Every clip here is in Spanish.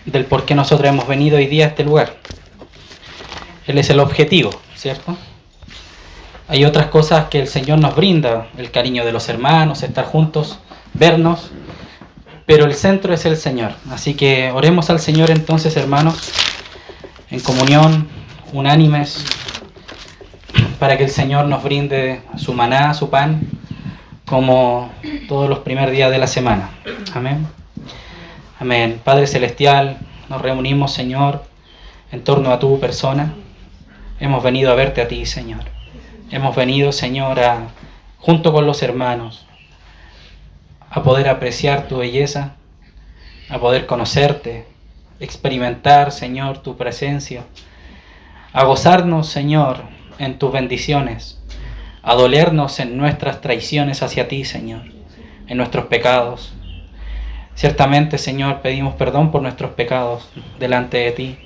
Del por qué nosotros hemos venido hoy día a este lugar. Él es el objetivo, ¿cierto? Hay otras cosas que el Señor nos brinda, el cariño de los hermanos, estar juntos, vernos, pero el centro es el Señor. Así que oremos al Señor entonces, hermanos, en comunión, unánimes, para que el Señor nos brinde su maná, su pan, como todos los primeros días de la semana. Amén. Amén. Padre Celestial, nos reunimos, Señor, en torno a tu persona. Hemos venido a verte a ti, Señor. Hemos venido, Señor, junto con los hermanos, a poder apreciar tu belleza, a poder conocerte, experimentar, Señor, tu presencia, a gozarnos, Señor, en tus bendiciones, a dolernos en nuestras traiciones hacia ti, Señor, en nuestros pecados. Ciertamente, Señor, pedimos perdón por nuestros pecados delante de ti,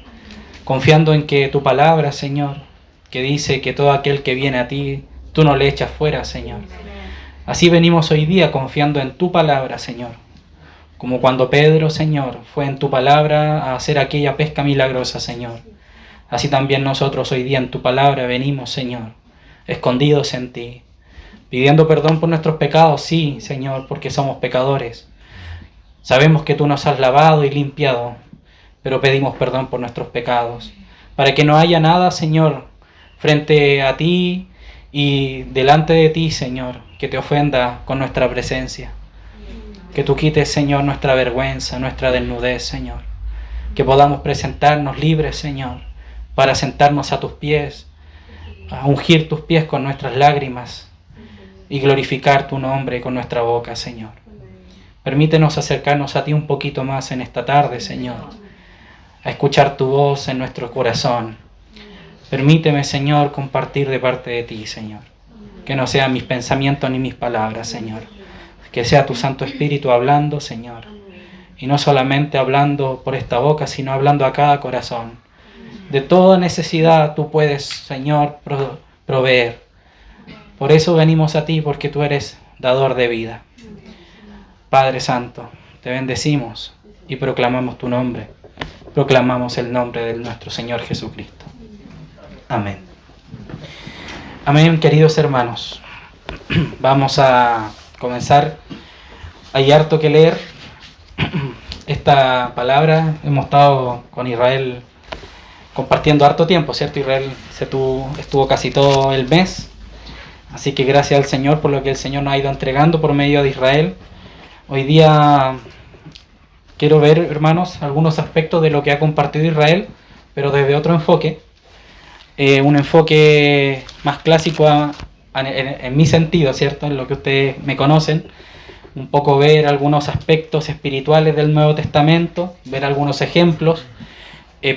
confiando en que tu palabra, Señor, que dice que todo aquel que viene a ti, tú no le echas fuera, Señor. Así venimos hoy día confiando en tu palabra, Señor, como cuando Pedro, Señor, fue en tu palabra a hacer aquella pesca milagrosa, Señor. Así también nosotros hoy día en tu palabra venimos, Señor, escondidos en ti, pidiendo perdón por nuestros pecados, sí, Señor, porque somos pecadores. Sabemos que tú nos has lavado y limpiado, pero pedimos perdón por nuestros pecados, para que no haya nada, Señor, frente a ti y delante de ti, Señor, que te ofenda con nuestra presencia. Que tú quites, Señor, nuestra vergüenza, nuestra desnudez, Señor. Que podamos presentarnos libres, Señor, para sentarnos a tus pies, a ungir tus pies con nuestras lágrimas y glorificar tu nombre con nuestra boca, Señor. Permítenos acercarnos a ti un poquito más en esta tarde, Señor, a escuchar tu voz en nuestro corazón. Permíteme, Señor, compartir de parte de ti, Señor. Que no sean mis pensamientos ni mis palabras, Señor. Que sea tu Santo Espíritu hablando, Señor. Y no solamente hablando por esta boca, sino hablando a cada corazón. De toda necesidad tú puedes, Señor, proveer. Por eso venimos a ti, porque tú eres dador de vida. Padre Santo, te bendecimos y proclamamos tu nombre. Proclamamos el nombre de nuestro Señor Jesucristo. Amén. Amén, queridos hermanos. Vamos a comenzar. Hay harto que leer. Esta palabra hemos estado con Israel compartiendo harto tiempo, ¿cierto? Israel estuvo casi todo el mes. Así que gracias al Señor por lo que el Señor nos ha ido entregando por medio de Israel. Hoy día quiero ver, hermanos, algunos aspectos de lo que ha compartido Israel, pero desde otro enfoque. Un enfoque más clásico en mi sentido, ¿cierto? En lo que ustedes me conocen. Un poco ver algunos aspectos espirituales del Nuevo Testamento, ver algunos ejemplos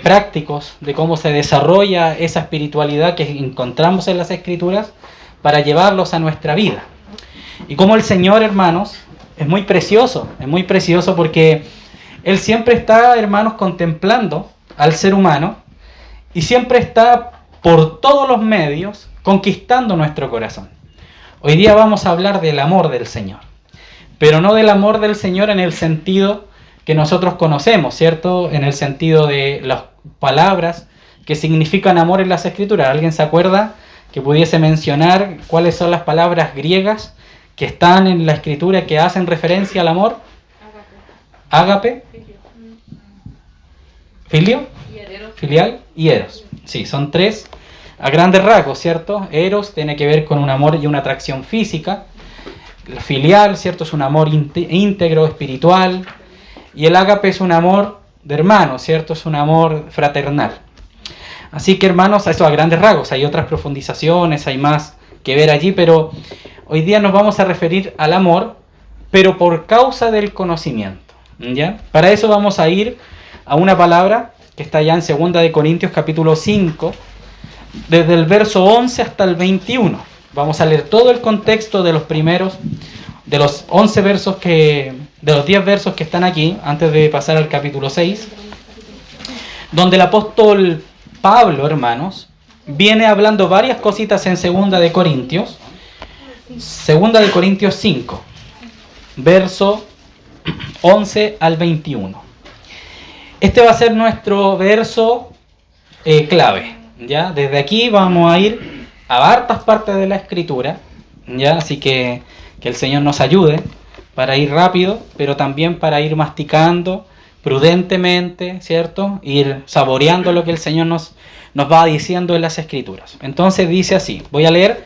prácticos de cómo se desarrolla esa espiritualidad que encontramos en las Escrituras para llevarlos a nuestra vida. Y como el Señor, hermanos, es muy precioso porque Él siempre está, hermanos, contemplando al ser humano y siempre está por todos los medios conquistando nuestro corazón. Hoy día vamos a hablar del amor del Señor, pero no del amor del Señor en el sentido que nosotros conocemos, ¿cierto? En el sentido de las palabras que significan amor en las Escrituras. ¿Alguien se acuerda que pudiese mencionar cuáles son las palabras griegas que están en la Escritura que hacen referencia al amor? Ágape, filio, filial y eros. Sí, son tres a grandes rasgos, ¿cierto? Eros tiene que ver con un amor y una atracción física. El filial, ¿cierto? Es un amor íntegro, espiritual. Y el ágape es un amor de hermano, ¿cierto? Es un amor fraternal. Así que, hermanos, eso a grandes rasgos. Hay otras profundizaciones, hay más que ver allí, pero hoy día nos vamos a referir al amor, pero por causa del conocimiento, ¿ya? Para eso vamos a ir a una palabra que está ya en 2 de Corintios capítulo 5, desde el verso 11 hasta el 21. Vamos a leer todo el contexto de los primeros, de los 11 versos de los 10 versos que están aquí, antes de pasar al capítulo 6, donde el apóstol Pablo, hermanos, viene hablando varias cositas en 2 de Corintios. 2 de Corintios 5, verso 11 al 21. Este va a ser nuestro verso clave, ¿ya? Desde aquí vamos a ir a hartas partes de la Escritura, ¿ya? Así que el Señor nos ayude para ir rápido, pero también para ir masticando prudentemente, ¿cierto? Ir saboreando lo que el Señor nos va diciendo en las Escrituras. Entonces dice así, voy a leer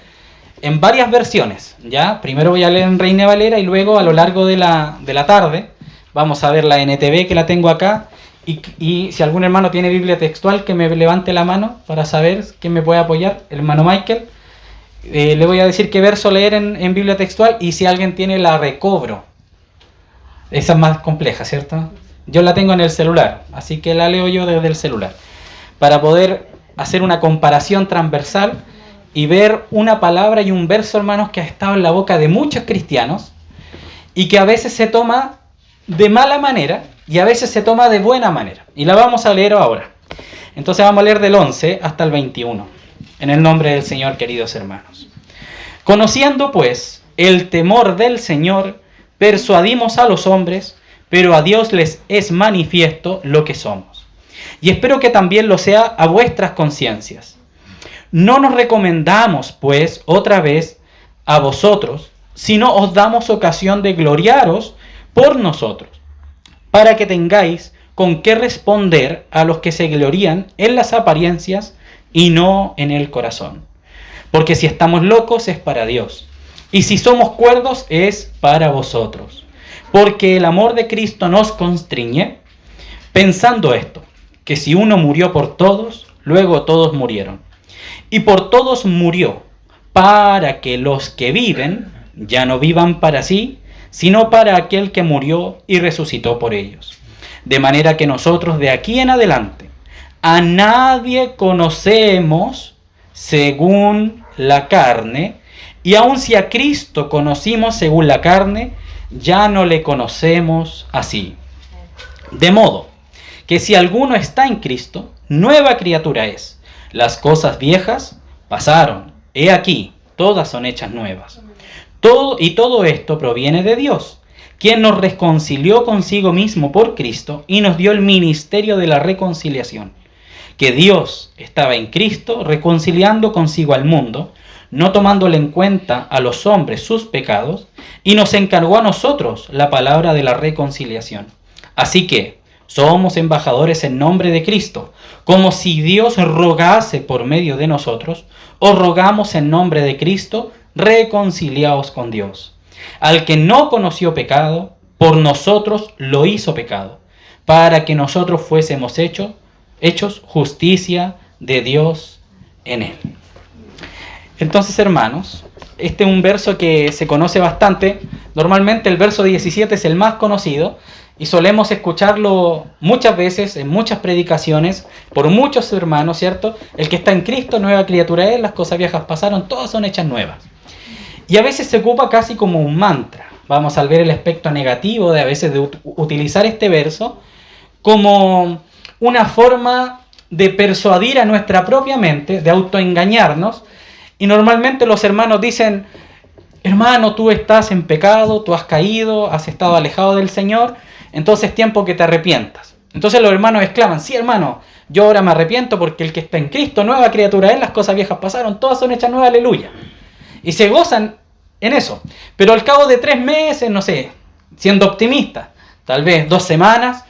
en varias versiones, ¿ya? Primero voy a leer en Reina Valera y luego a lo largo de la tarde vamos a ver la NTV, que la tengo acá, y si algún hermano tiene Biblia textual, que me levante la mano para saber quién me puede apoyar, el hermano Michael. Le voy a decir qué verso leer en Biblia textual, y si alguien tiene la Recobro. Esa es más compleja, ¿cierto? Yo la tengo en el celular, así que la leo yo desde el celular, para poder hacer una comparación transversal y ver una palabra y un verso, hermanos, que ha estado en la boca de muchos cristianos y que a veces se toma de mala manera y a veces se toma de buena manera. Y la vamos a leer ahora. Entonces vamos a leer del 11 hasta el 21, en el nombre del Señor, queridos hermanos. Conociendo pues el temor del Señor, persuadimos a los hombres, pero a Dios les es manifiesto lo que somos. Y espero que también lo sea a vuestras conciencias. No nos recomendamos, pues, otra vez a vosotros, sino os damos ocasión de gloriaros por nosotros, para que tengáis con qué responder a los que se glorían en las apariencias y no en el corazón. Porque si estamos locos es para Dios, y si somos cuerdos es para vosotros. Porque el amor de Cristo nos constriñe, pensando esto, que si uno murió por todos, luego todos murieron. Y por todos murió, para que los que viven ya no vivan para sí, sino para aquel que murió y resucitó por ellos. De manera que nosotros de aquí en adelante a nadie conocemos según la carne, y aun si a Cristo conocimos según la carne, ya no le conocemos así. De modo que si alguno está en Cristo, nueva criatura es. Las cosas viejas pasaron, he aquí, todas son hechas nuevas. Todo esto proviene de Dios, quien nos reconcilió consigo mismo por Cristo y nos dio el ministerio de la reconciliación. Que Dios estaba en Cristo reconciliando consigo al mundo, no tomándole en cuenta a los hombres sus pecados, y nos encargó a nosotros la palabra de la reconciliación. Así que somos embajadores en nombre de Cristo, como si Dios rogase por medio de nosotros, os rogamos en nombre de Cristo, reconciliaos con Dios. Al que no conoció pecado, por nosotros lo hizo pecado, para que nosotros fuésemos hechos justicia de Dios en él. Entonces, hermanos, este es un verso que se conoce bastante. Normalmente el verso 17 es el más conocido y solemos escucharlo muchas veces en muchas predicaciones por muchos hermanos, ¿cierto? El que está en Cristo, nueva criatura es, las cosas viejas pasaron, todas son hechas nuevas. Y a veces se ocupa casi como un mantra. Vamos a ver el aspecto negativo de a veces de utilizar este verso como una forma de persuadir a nuestra propia mente, de autoengañarnos. Y normalmente los hermanos dicen: hermano, tú estás en pecado, tú has caído, has estado alejado del Señor, entonces es tiempo que te arrepientas. Entonces los hermanos exclaman: sí, hermano, yo ahora me arrepiento porque el que está en Cristo, nueva criatura es, las cosas viejas pasaron, todas son hechas nuevas, aleluya. Y se gozan en eso. Pero al cabo de 3 meses, no sé, siendo optimista, tal vez 2 semanas,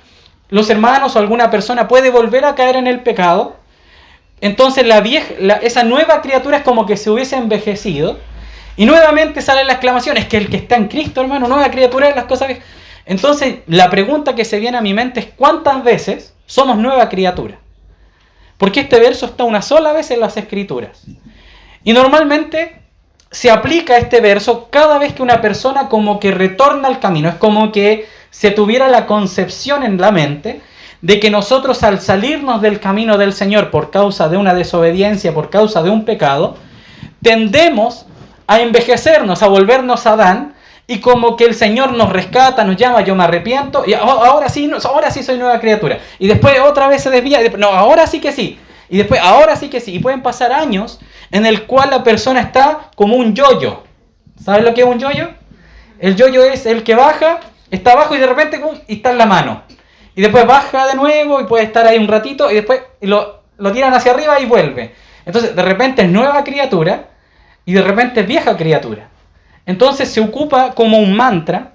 los hermanos o alguna persona puede volver a caer en el pecado. Entonces esa nueva criatura es como que se hubiese envejecido. Y nuevamente sale la exclamación: es que el que está en Cristo, hermano, nueva criatura es, las cosas viejas. Entonces la pregunta que se viene a mi mente es: ¿cuántas veces somos nueva criatura? Porque este verso está una sola vez en las Escrituras. Y normalmente se aplica este verso cada vez que una persona como que retorna al camino. Es como que se tuviera la concepción en la mente de que nosotros, al salirnos del camino del Señor por causa de una desobediencia, por causa de un pecado, tendemos a envejecernos, a volvernos Adán, y como que el Señor nos rescata, nos llama: yo me arrepiento, y ahora sí soy nueva criatura. Y después otra vez se desvía, y después, no, ahora sí que sí. Y después, ahora sí que sí. Y pueden pasar años en el cual la persona está como un yoyo. ¿Sabes lo que es un yoyo? El yoyo es el que baja Está abajo y de repente ¡pum! Y está en la mano. Y después baja de nuevo y puede estar ahí un ratito y después lo tiran hacia arriba y vuelve. Entonces de repente es nueva criatura y de repente es vieja criatura. Entonces se ocupa como un mantra.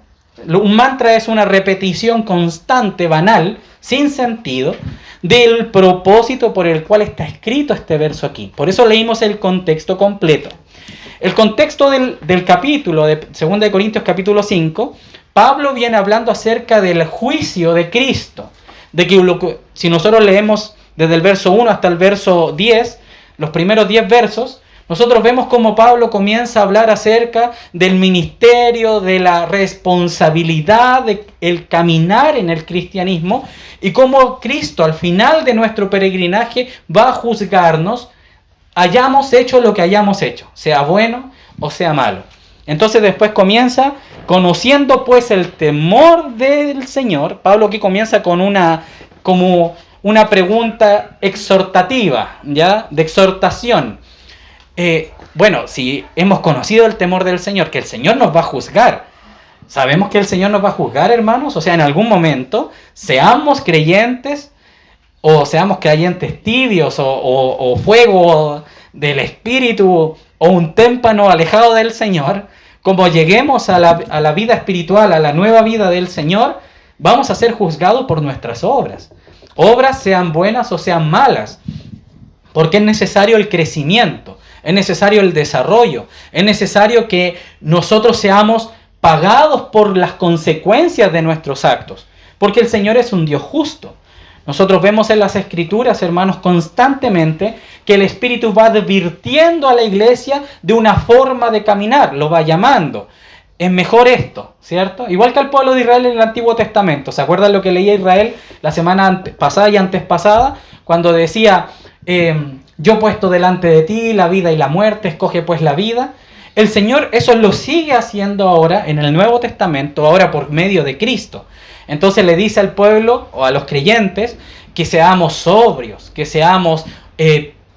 Un mantra es una repetición constante, banal, sin sentido, del propósito por el cual está escrito este verso aquí. Por eso leímos el contexto completo. El contexto del capítulo de 2 Corintios capítulo 5, Pablo viene hablando acerca del juicio de Cristo. De que si nosotros leemos desde el verso 1 hasta el verso 10, los primeros 10 versos, nosotros vemos cómo Pablo comienza a hablar acerca del ministerio, de la responsabilidad del caminar en el cristianismo y cómo Cristo al final de nuestro peregrinaje va a juzgarnos, hayamos hecho lo que hayamos hecho, sea bueno o sea malo. Entonces después comienza, conociendo pues el temor del Señor. Pablo aquí comienza con como una pregunta exhortativa, ¿ya? De exhortación. Bueno, si hemos conocido el temor del Señor, que el Señor nos va a juzgar, sabemos que el Señor nos va a juzgar, hermanos, o sea, en algún momento, seamos creyentes o seamos creyentes tibios o fuego del Espíritu o un témpano alejado del Señor, como lleguemos a la vida espiritual, a la nueva vida del Señor, vamos a ser juzgados por nuestras obras. Obras sean buenas o sean malas, porque es necesario el crecimiento. Es necesario el desarrollo, es necesario que nosotros seamos pagados por las consecuencias de nuestros actos, porque el Señor es un Dios justo. Nosotros vemos en las Escrituras, hermanos, constantemente que el Espíritu va advirtiendo a la iglesia de una forma de caminar, lo va llamando. Es mejor esto, ¿cierto? Igual que al pueblo de Israel en el Antiguo Testamento. ¿Se acuerdan lo que leía Israel la semana pasada y antes pasada? Cuando decía... yo he puesto delante de ti la vida y la muerte, escoge pues la vida. El Señor eso lo sigue haciendo ahora en el Nuevo Testamento, ahora por medio de Cristo. Entonces le dice al pueblo o a los creyentes que seamos sobrios, que seamos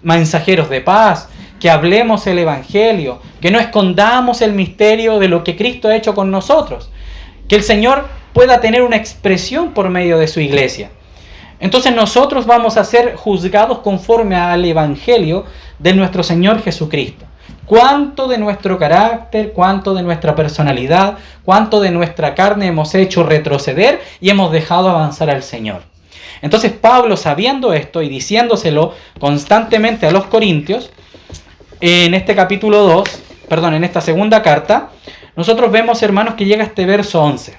mensajeros de paz, que hablemos el Evangelio, que no escondamos el misterio de lo que Cristo ha hecho con nosotros, que el Señor pueda tener una expresión por medio de su iglesia. Entonces nosotros vamos a ser juzgados conforme al Evangelio de nuestro Señor Jesucristo. Cuánto de nuestro carácter, cuánto de nuestra personalidad, cuánto de nuestra carne hemos hecho retroceder y hemos dejado avanzar al Señor. Entonces Pablo, sabiendo esto y diciéndoselo constantemente a los corintios, en este capítulo 2, en esta segunda carta, nosotros vemos, hermanos, que llega este verso 11.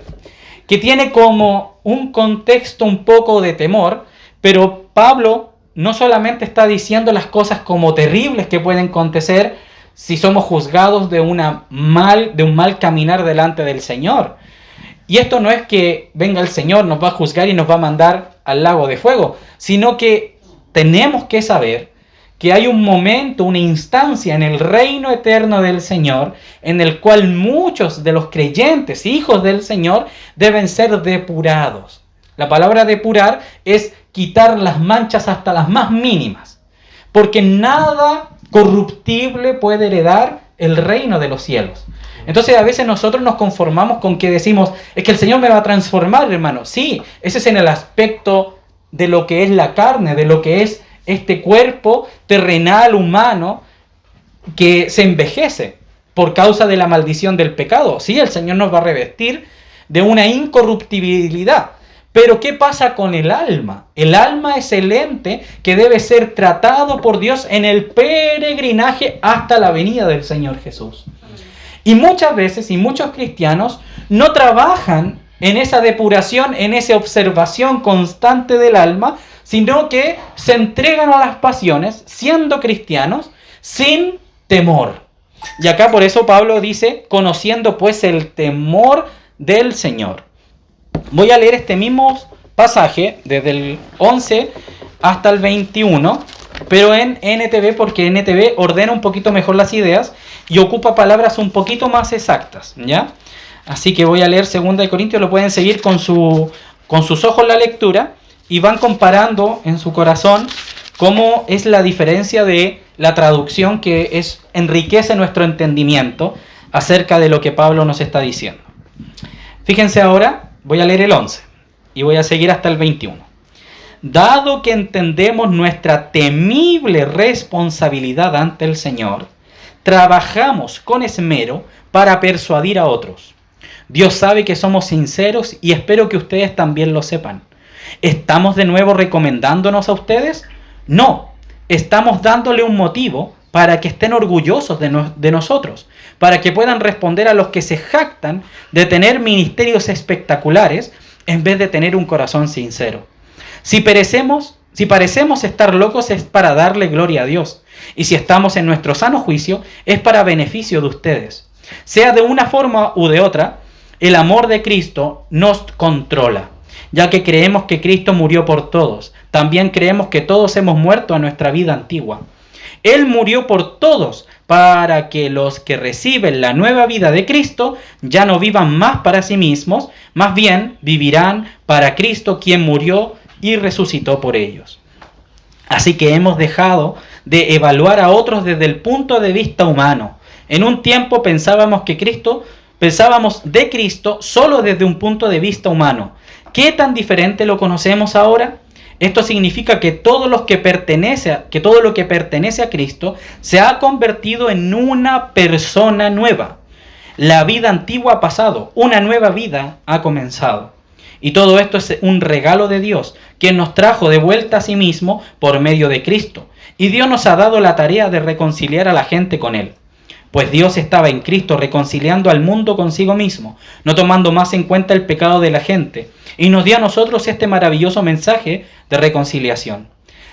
Que tiene como un contexto un poco de temor, pero Pablo no solamente está diciendo las cosas como terribles que pueden acontecer si somos juzgados de un mal caminar delante del Señor. Y esto no es que venga el Señor, nos va a juzgar y nos va a mandar al lago de fuego, sino que tenemos que saber que hay un momento, una instancia en el reino eterno del Señor, en el cual muchos de los creyentes, hijos del Señor, deben ser depurados. La palabra depurar es quitar las manchas hasta las más mínimas, porque nada corruptible puede heredar el reino de los cielos. Entonces a veces nosotros nos conformamos con que decimos, es que el Señor me va a transformar, hermano. Sí, ese es en el aspecto de lo que es la carne, de lo que es este cuerpo terrenal humano que se envejece por causa de la maldición del pecado. Sí, el Señor nos va a revestir de una incorruptibilidad. Pero ¿qué pasa con el alma? El alma es el ente que debe ser tratado por Dios en el peregrinaje hasta la venida del Señor Jesús. Y muchas veces, y muchos cristianos, no trabajan en esa depuración, en esa observación constante del alma, sino que se entregan a las pasiones, siendo cristianos, sin temor. Y acá por eso Pablo dice, conociendo pues el temor del Señor. Voy a leer este mismo pasaje, desde el 11 hasta el 21, pero en NTV, porque NTV ordena un poquito mejor las ideas y ocupa palabras un poquito más exactas, ¿ya? Así que voy a leer 2 Corintios, lo pueden seguir con sus ojos la lectura y van comparando en su corazón cómo es la diferencia de la traducción que enriquece nuestro entendimiento acerca de lo que Pablo nos está diciendo. Fíjense ahora voy a leer el 11 y voy a seguir hasta el 21. Dado que entendemos nuestra temible responsabilidad ante el Señor, trabajamos con esmero para persuadir a otros. Dios sabe que somos sinceros y espero que ustedes también lo sepan. ¿Estamos de nuevo recomendándonos a ustedes? No, estamos dándole un motivo para que estén orgullosos de nosotros, para que puedan responder a los que se jactan de tener ministerios espectaculares en vez de tener un corazón sincero. Si parecemos estar locos es para darle gloria a Dios, y si estamos en nuestro sano juicio es para beneficio de ustedes. Sea de una forma u de otra, el amor de Cristo nos controla, ya que creemos que Cristo murió por todos. También creemos que todos hemos muerto a nuestra vida antigua. Él murió por todos para que los que reciben la nueva vida de Cristo ya no vivan más para sí mismos, más bien vivirán para Cristo, quien murió y resucitó por ellos. Así que hemos dejado de evaluar a otros desde el punto de vista humano. En un tiempo pensábamos de Cristo solo desde un punto de vista humano. ¿Qué tan diferente lo conocemos ahora? Esto significa que todo lo que pertenece a Cristo se ha convertido en una persona nueva. La vida antigua ha pasado, una nueva vida ha comenzado. Y todo esto es un regalo de Dios, quien nos trajo de vuelta a sí mismo por medio de Cristo. Y Dios nos ha dado la tarea de reconciliar a la gente con Él. Pues Dios estaba en Cristo reconciliando al mundo consigo mismo, no tomando más en cuenta el pecado de la gente, y nos dio a nosotros este maravilloso mensaje de reconciliación.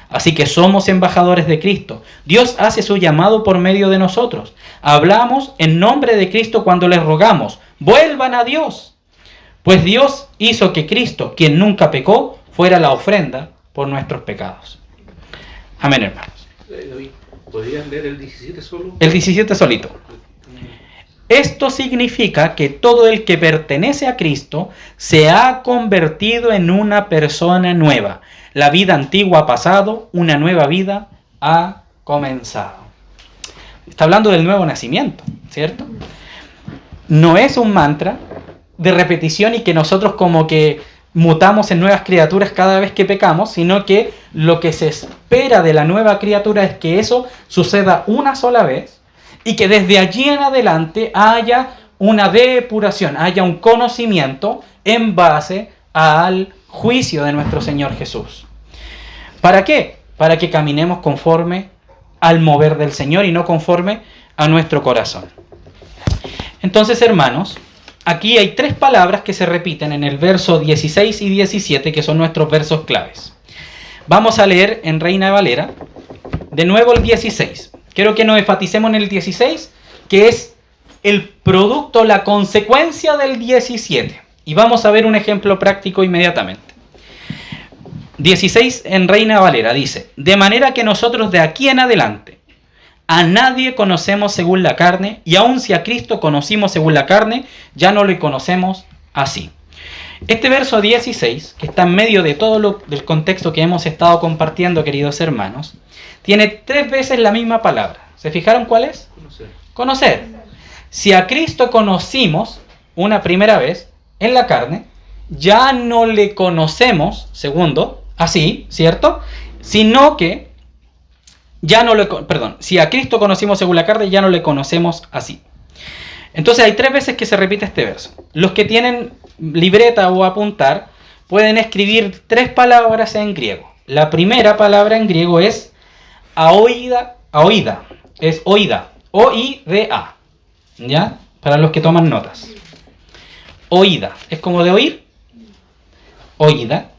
Así que somos embajadores de Cristo. Dios hace su llamado por medio de nosotros. Hablamos en nombre de Cristo cuando les rogamos, vuelvan a Dios. Pues Dios hizo que Cristo, quien nunca pecó, fuera la ofrenda por nuestros pecados. Amén, hermanos. ¿Podrían leer el 17 solo? El 17 solito. Esto significa que todo el que pertenece a Cristo se ha convertido en una persona nueva. La vida antigua ha pasado, una nueva vida ha comenzado. Está hablando del nuevo nacimiento, ¿cierto? No es un mantra de repetición y que nosotros como que mutamos en nuevas criaturas cada vez que pecamos, sino que lo que se espera de la nueva criatura es que eso suceda una sola vez y que desde allí en adelante haya una depuración, haya un conocimiento en base al juicio de nuestro Señor Jesús. ¿Para qué? Para que caminemos conforme al mover del Señor y no conforme a nuestro corazón. Entonces, hermanos, aquí hay 3 palabras que se repiten en el verso 16 y 17, que son nuestros versos claves. Vamos a leer en Reina Valera de nuevo el 16. Quiero que nos enfaticemos en el 16, que es el producto, la consecuencia del 17. Y vamos a ver un ejemplo práctico inmediatamente. 16 en Reina Valera dice: de manera que nosotros de aquí en adelante a nadie conocemos según la carne, y aun si a Cristo conocimos según la carne, ya no le conocemos así. Este verso 16, que está en medio de todo del contexto que hemos estado compartiendo, queridos hermanos, tiene 3 veces la misma palabra. ¿Se fijaron cuál es? Conocer. Si a Cristo conocimos una primera vez en la carne, ya no le conocemos, segundo, así, ¿cierto? Sino que si a Cristo conocimos según la carne, ya no le conocemos así. Entonces hay 3 veces que se repite este verso. Los que tienen libreta o apuntar pueden escribir 3 palabras en griego. La primera palabra en griego es aoida, es oída, O-I-D-A, ¿ya? Para los que toman notas. Oída, es como de oír, oída.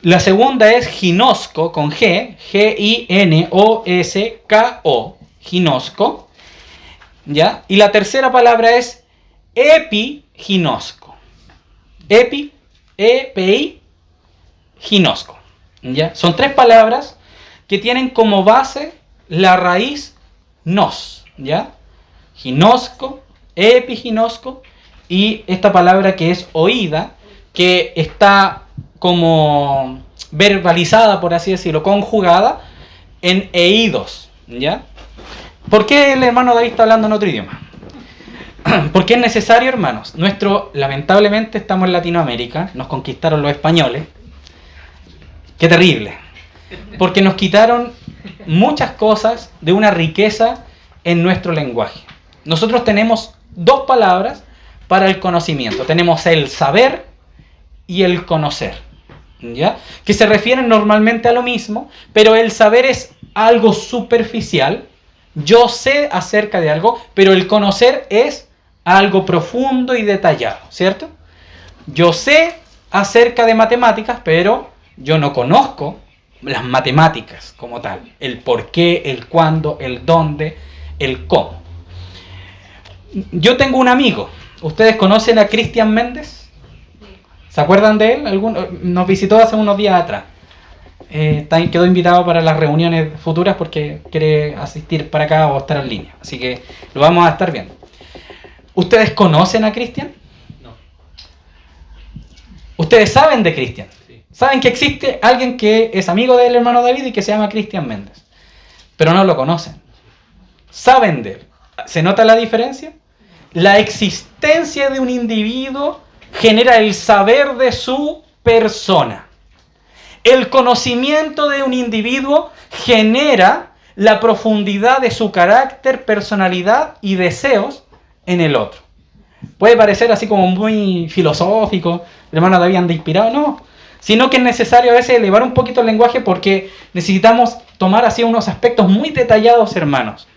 La segunda es ginosco, con G, G-I-N-O-S-K-O, ginosco, ¿ya? Y la tercera palabra es epiginosco, E-P-I, ginosco, ¿ya? Son 3 palabras que tienen como base la raíz nos, ¿ya? Ginosco, epiginosco, y esta palabra que es oída, que está como verbalizada, por así decirlo, conjugada en eidos, ¿ya? ¿Por qué el hermano David está hablando en otro idioma? ¿Por qué es necesario, hermanos? Lamentablemente estamos en Latinoamérica, nos conquistaron los españoles. Qué terrible. Porque nos quitaron muchas cosas de una riqueza en nuestro lenguaje. Nosotros tenemos dos palabras para el conocimiento. Tenemos el saber y el conocer, ¿ya? Que se refieren normalmente a lo mismo, pero el saber es algo superficial. Yo sé acerca de algo, pero el conocer es algo profundo y detallado, ¿cierto? Yo sé acerca de matemáticas, pero yo no conozco las matemáticas como tal. El por qué, el cuándo, el dónde, el cómo. Yo tengo un amigo. ¿Ustedes conocen a Cristian Méndez? ¿Se acuerdan de él? Nos visitó hace unos días atrás. Quedó invitado para las reuniones futuras porque quiere asistir para acá o estar en línea. Así que lo vamos a estar viendo. ¿Ustedes conocen a Cristian? No. ¿Ustedes saben de Cristian? Sí. Saben que existe alguien que es amigo del hermano David y que se llama Cristian Méndez. Pero no lo conocen. Saben de él. ¿Se nota la diferencia? La existencia de un individuo genera el saber de su persona. El conocimiento de un individuo genera la profundidad de su carácter, personalidad y deseos en el otro. Puede parecer así como muy filosófico, el hermano David anda inspirado, no. Sino que es necesario a veces elevar un poquito el lenguaje porque necesitamos tomar así unos aspectos muy detallados, hermanos.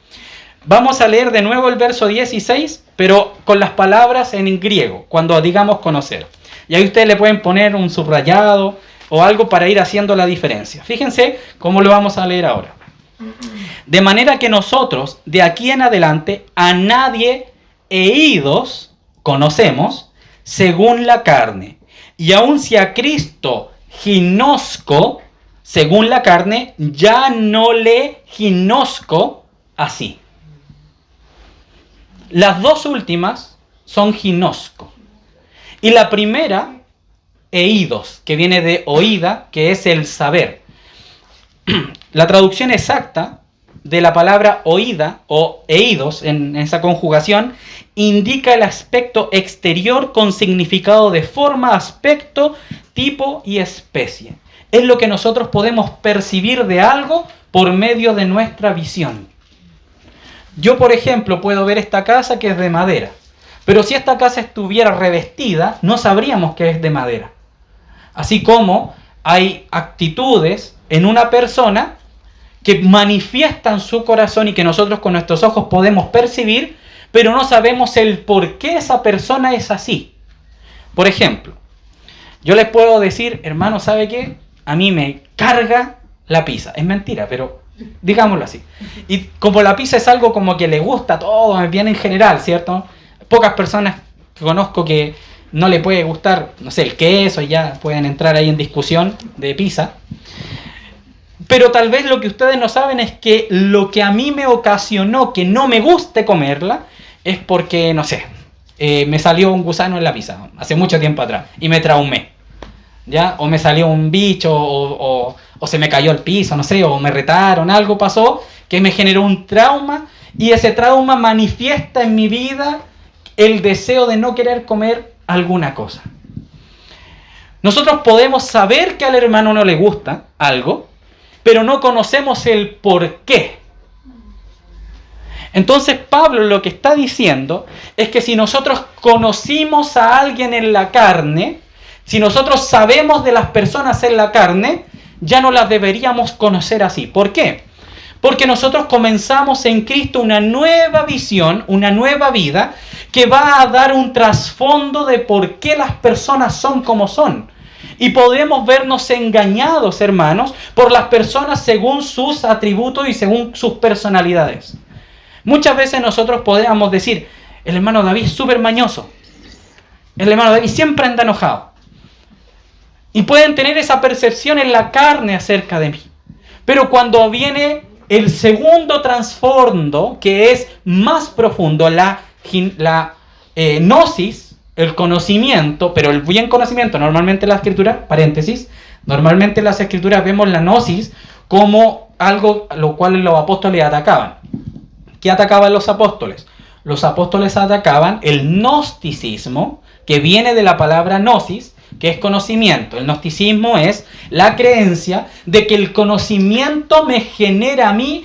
Vamos a leer de nuevo el verso 16, pero con las palabras en griego, cuando digamos conocer. Y ahí ustedes le pueden poner un subrayado o algo para ir haciendo la diferencia. Fíjense cómo lo vamos a leer ahora. De manera que nosotros, de aquí en adelante, a nadie idos conocemos según la carne. Y aun si a Cristo ginosco según la carne, ya no le ginosco así. Las dos últimas son ginosco. Y la primera, eidos, que viene de oída, que es el saber. La traducción exacta de la palabra oída o eidos en esa conjugación indica el aspecto exterior con significado de forma, aspecto, tipo y especie. Es lo que nosotros podemos percibir de algo por medio de nuestra visión. Yo, por ejemplo, puedo ver esta casa que es de madera, pero si esta casa estuviera revestida, no sabríamos que es de madera. Así como hay actitudes en una persona que manifiestan su corazón y que nosotros con nuestros ojos podemos percibir, pero no sabemos el por qué esa persona es así. Por ejemplo, yo les puedo decir, hermano, ¿sabe qué? A mí me carga la pizza. Es mentira, pero digámoslo así. Y como la pizza es algo como que le gusta a todo, bien en general, ¿cierto? Pocas personas que conozco que no le puede gustar, no sé, el queso, y ya pueden entrar ahí en discusión de pizza. Pero tal vez lo que ustedes no saben es que lo que a mí me ocasionó que no me guste comerla es porque, no sé, me salió un gusano en la pizza hace mucho tiempo atrás y me traumé, ¿ya? O me salió un bicho o se me cayó al piso, no sé, o me retaron, algo pasó que me generó un trauma y ese trauma manifiesta en mi vida el deseo de no querer comer alguna cosa. Nosotros podemos saber que al hermano no le gusta algo, pero no conocemos el por qué. Entonces Pablo lo que está diciendo es que si nosotros conocimos a alguien en la carne, si nosotros sabemos de las personas en la carne, ya no las deberíamos conocer así. ¿Por qué? Porque nosotros comenzamos en Cristo una nueva visión, una nueva vida, que va a dar un trasfondo de por qué las personas son como son. Y podemos vernos engañados, hermanos, por las personas según sus atributos y según sus personalidades. Muchas veces nosotros podemos decir, el hermano David es súper mañoso. El hermano David siempre anda enojado. Y pueden tener esa percepción en la carne acerca de mí. Pero cuando viene el segundo trasfondo, que es más profundo, la gnosis, el conocimiento, pero el buen conocimiento, normalmente en la escritura, paréntesis, normalmente en las escrituras vemos la gnosis como algo a lo cual los apóstoles atacaban. ¿Qué atacaban los apóstoles? los apóstoles atacaban el gnosticismo, que viene de la palabra gnosis, que es conocimiento. El gnosticismo es la creencia de que el conocimiento me genera a mí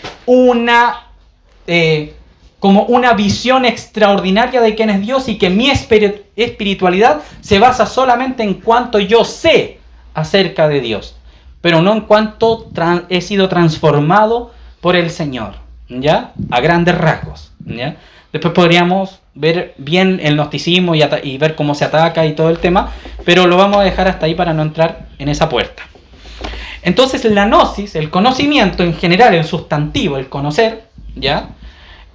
como una visión extraordinaria de quién es Dios, y que mi espiritualidad se basa solamente en cuanto yo sé acerca de Dios, pero no en cuanto he sido transformado por el Señor, ¿ya? A grandes rasgos, ¿ya? Después podríamos ver bien el gnosticismo y ver cómo se ataca y todo el tema, pero lo vamos a dejar hasta ahí para no entrar en esa puerta. Entonces la gnosis, el conocimiento en general, el sustantivo, el conocer, ¿ya?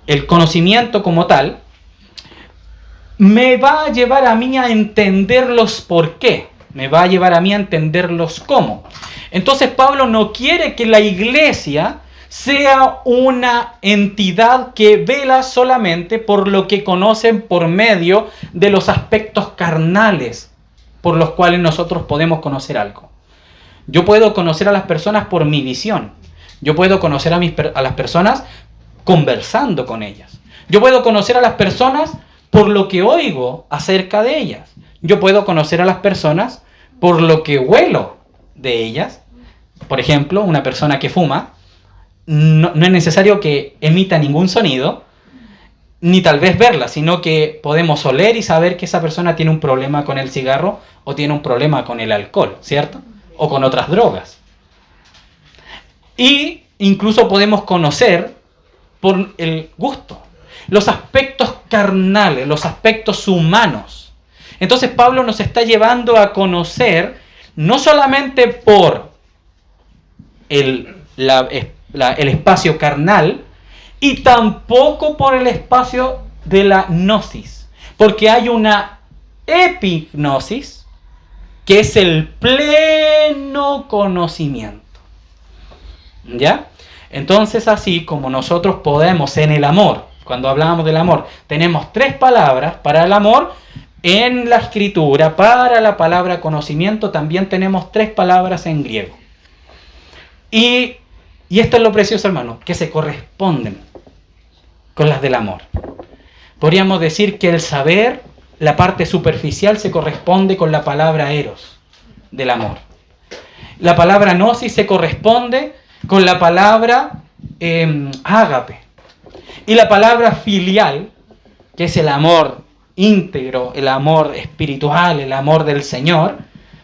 El conocimiento como tal, me va a llevar a mí a entender los por qué, me va a llevar a mí a entender los cómo. Entonces Pablo no quiere que la iglesia sea una entidad que vela solamente por lo que conocen por medio de los aspectos carnales por los cuales nosotros podemos conocer algo. Yo puedo conocer a las personas por mi visión. Yo puedo conocer a las personas conversando con ellas. Yo puedo conocer a las personas por lo que oigo acerca de ellas. Yo puedo conocer a las personas por lo que huelo de ellas. Por ejemplo, una persona que fuma, no es necesario que emita ningún sonido, ni tal vez verla, sino que podemos oler y saber que esa persona tiene un problema con el cigarro o tiene un problema con el alcohol, ¿cierto? O con otras drogas. Y incluso podemos conocer por el gusto, los aspectos carnales, los aspectos humanos. Entonces Pablo nos está llevando a conocer no solamente por el espacio carnal, y tampoco por el espacio de la gnosis, porque hay una epignosis, que es el pleno conocimiento, ¿ya? Entonces, así como nosotros podemos en el amor, cuando hablamos del amor, tenemos 3 palabras para el amor. En la escritura, para la palabra conocimiento, también tenemos 3 palabras en griego. Y esto es lo precioso, hermano, que se corresponden con las del amor. Podríamos decir que el saber, la parte superficial, se corresponde con la palabra eros del amor. La palabra gnosis se corresponde con la palabra ágape. Y la palabra filial, que es el amor íntegro, el amor espiritual, el amor del Señor,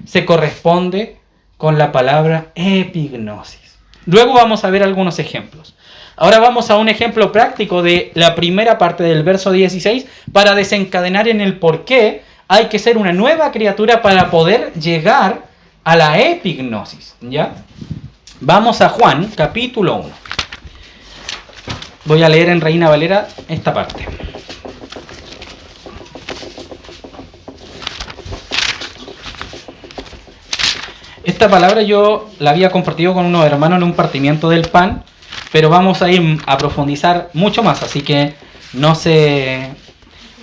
se corresponde con la palabra epignosis. Luego vamos a ver algunos ejemplos. Ahora vamos a un ejemplo práctico de la primera parte del verso 16 para desencadenar en el por qué hay que ser una nueva criatura para poder llegar a la epignosis, ¿ya? Vamos a Juan, capítulo 1. Voy a leer en Reina Valera esta parte. Esta palabra yo la había compartido con unos hermanos en un partimiento del pan, pero vamos a ir a profundizar mucho más, así que no se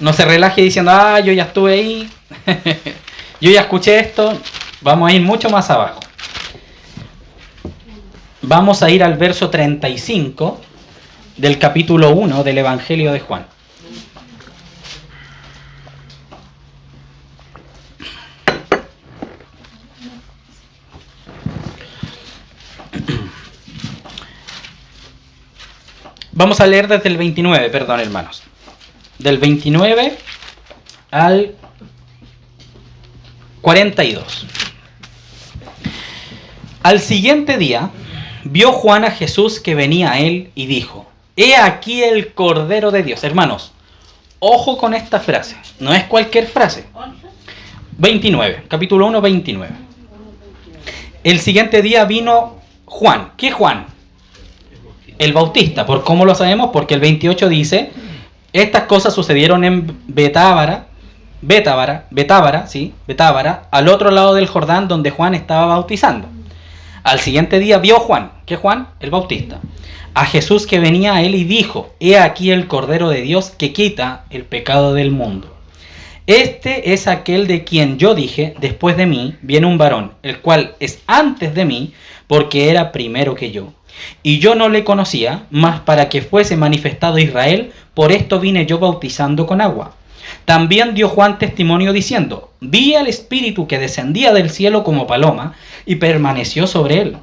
relaje diciendo, yo ya estuve ahí, yo ya escuché esto. Vamos a ir mucho más abajo. Vamos a ir al verso 35 del capítulo 1 del Evangelio de Juan. Vamos a leer desde el 29, perdón, hermanos. Del 29 al 42. Al siguiente día, vio Juan a Jesús que venía a él y dijo: He aquí el Cordero de Dios. Hermanos, ojo con esta frase. No es cualquier frase. 29, capítulo 1, 29. El siguiente día vino Juan. ¿Qué Juan? El Bautista. ¿Por cómo lo sabemos? Porque el 28 dice: estas cosas sucedieron en Betábara, al otro lado del Jordán, donde Juan estaba bautizando. Al siguiente día vio Juan. ¿Qué Juan? El Bautista. A Jesús que venía a él y dijo: He aquí el Cordero de Dios que quita el pecado del mundo. Este es aquel de quien yo dije: después de mí viene un varón, el cual es antes de mí, porque era primero que yo. Y yo no le conocía, mas para que fuese manifestado a Israel, por esto vine yo bautizando con agua. También dio Juan testimonio diciendo: vi al Espíritu que descendía del cielo como paloma y permaneció sobre él.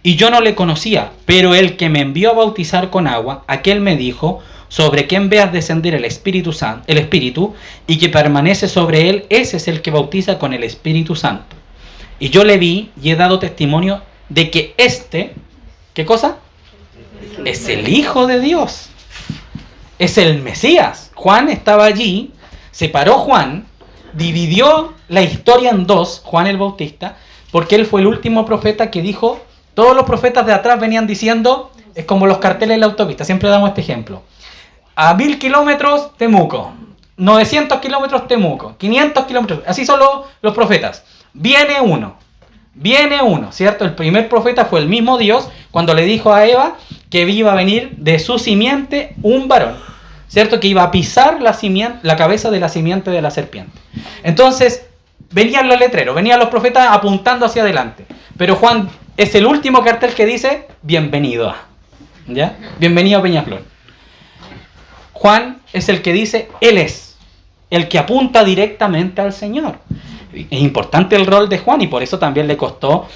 Y yo no le conocía, pero el que me envió a bautizar con agua, aquel me dijo: sobre quien veas descender el Espíritu y que permanece sobre él, ese es el que bautiza con el Espíritu Santo. Y yo le vi y he dado testimonio de que ¿qué cosa? Es el Hijo de Dios. Es el Mesías. Juan estaba allí, se paró Juan, dividió la historia en dos, Juan el Bautista, porque él fue el último profeta que dijo, todos los profetas de atrás venían diciendo, es como los carteles de la autopista, siempre damos este ejemplo. A 1000 kilómetros, Temuco. 900 kilómetros, Temuco. 500 kilómetros, así son los profetas. Viene uno, ¿cierto? El primer profeta fue el mismo Dios cuando le dijo a Eva que iba a venir de su simiente un varón, ¿cierto? Que iba a pisar la cabeza de la simiente de la serpiente. Entonces, venían los letreros, venían los profetas apuntando hacia adelante. Pero Juan es el último cartel que dice, bienvenido a, ¿ya? Bienvenido a Peñaflor. Juan es el que dice, él es el que apunta directamente al Señor. Es importante el rol de Juan y por eso también le costó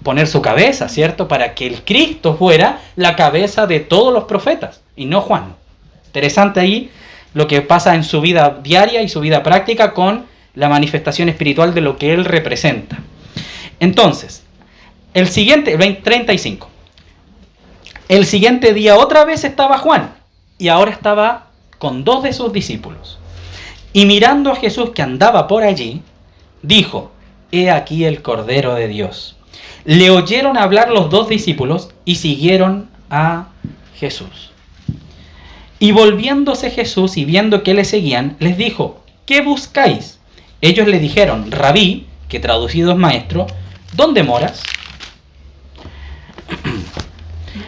poner su cabeza, ¿cierto? Para que el Cristo fuera la cabeza de todos los profetas y no Juan. Interesante ahí lo que pasa en su vida diaria y su vida práctica con la manifestación espiritual de lo que él representa. Entonces, el siguiente, 35. El siguiente día otra vez estaba Juan y ahora estaba con 2 de sus discípulos. Y mirando a Jesús que andaba por allí, dijo, he aquí el Cordero de Dios. Le oyeron hablar los 2 discípulos y siguieron a Jesús. Y volviéndose Jesús y viendo que le seguían, les dijo, ¿qué buscáis? Ellos le dijeron, Rabí, que traducido es maestro, ¿dónde moras?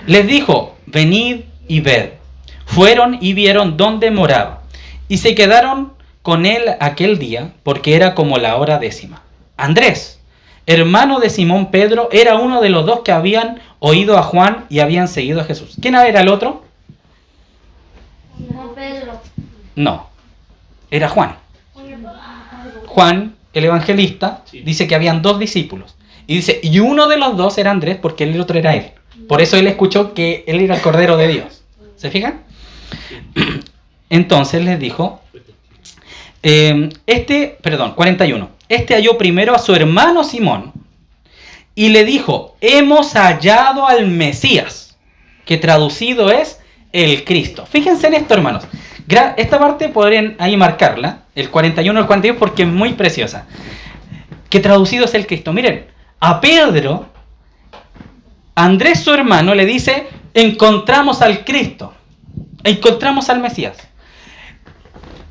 Les dijo, venid y ved. Fueron y vieron dónde moraba, y se quedaron con él aquel día, porque era como la hora 10. Andrés, hermano de Simón Pedro, era uno de los 2 que habían oído a Juan y habían seguido a Jesús. ¿Quién era el otro? No, Pedro. No, era Juan. Juan, el evangelista, dice que habían 2 discípulos. Y dice, y uno de los 2 era Andrés, porque el otro era él. Por eso él escuchó que él era el Cordero de Dios. ¿Se fijan? Entonces les dijo, 41. Este halló primero a su hermano Simón y le dijo, hemos hallado al Mesías, que traducido es el Cristo. Fíjense en esto, hermanos. Esta parte podrían ahí marcarla, el 41 y el 42, porque es muy preciosa. Que traducido es el Cristo. Miren, a Pedro, Andrés su hermano le dice, encontramos al Cristo, encontramos al Mesías.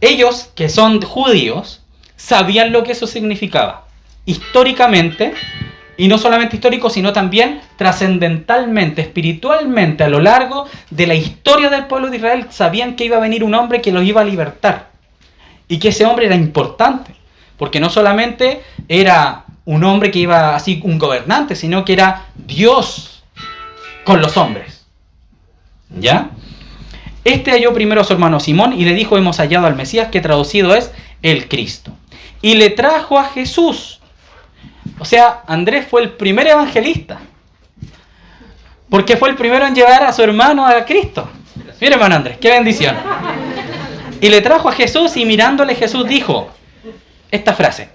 Ellos, que son judíos, sabían lo que eso significaba. Históricamente, y no solamente histórico, sino también trascendentalmente, espiritualmente, a lo largo de la historia del pueblo de Israel, sabían que iba a venir un hombre que los iba a libertar. Y que ese hombre era importante, porque no solamente era un hombre que iba así, un gobernante, sino que era Dios con los hombres. ¿Ya? Este halló primero a su hermano Simón y le dijo, hemos hallado al Mesías, que traducido es el Cristo. Y le trajo a Jesús. O sea, Andrés fue el primer evangelista. Porque fue el primero en llevar a su hermano a Cristo. Mira, hermano Andrés, qué bendición. Y le trajo a Jesús y mirándole Jesús dijo esta frase.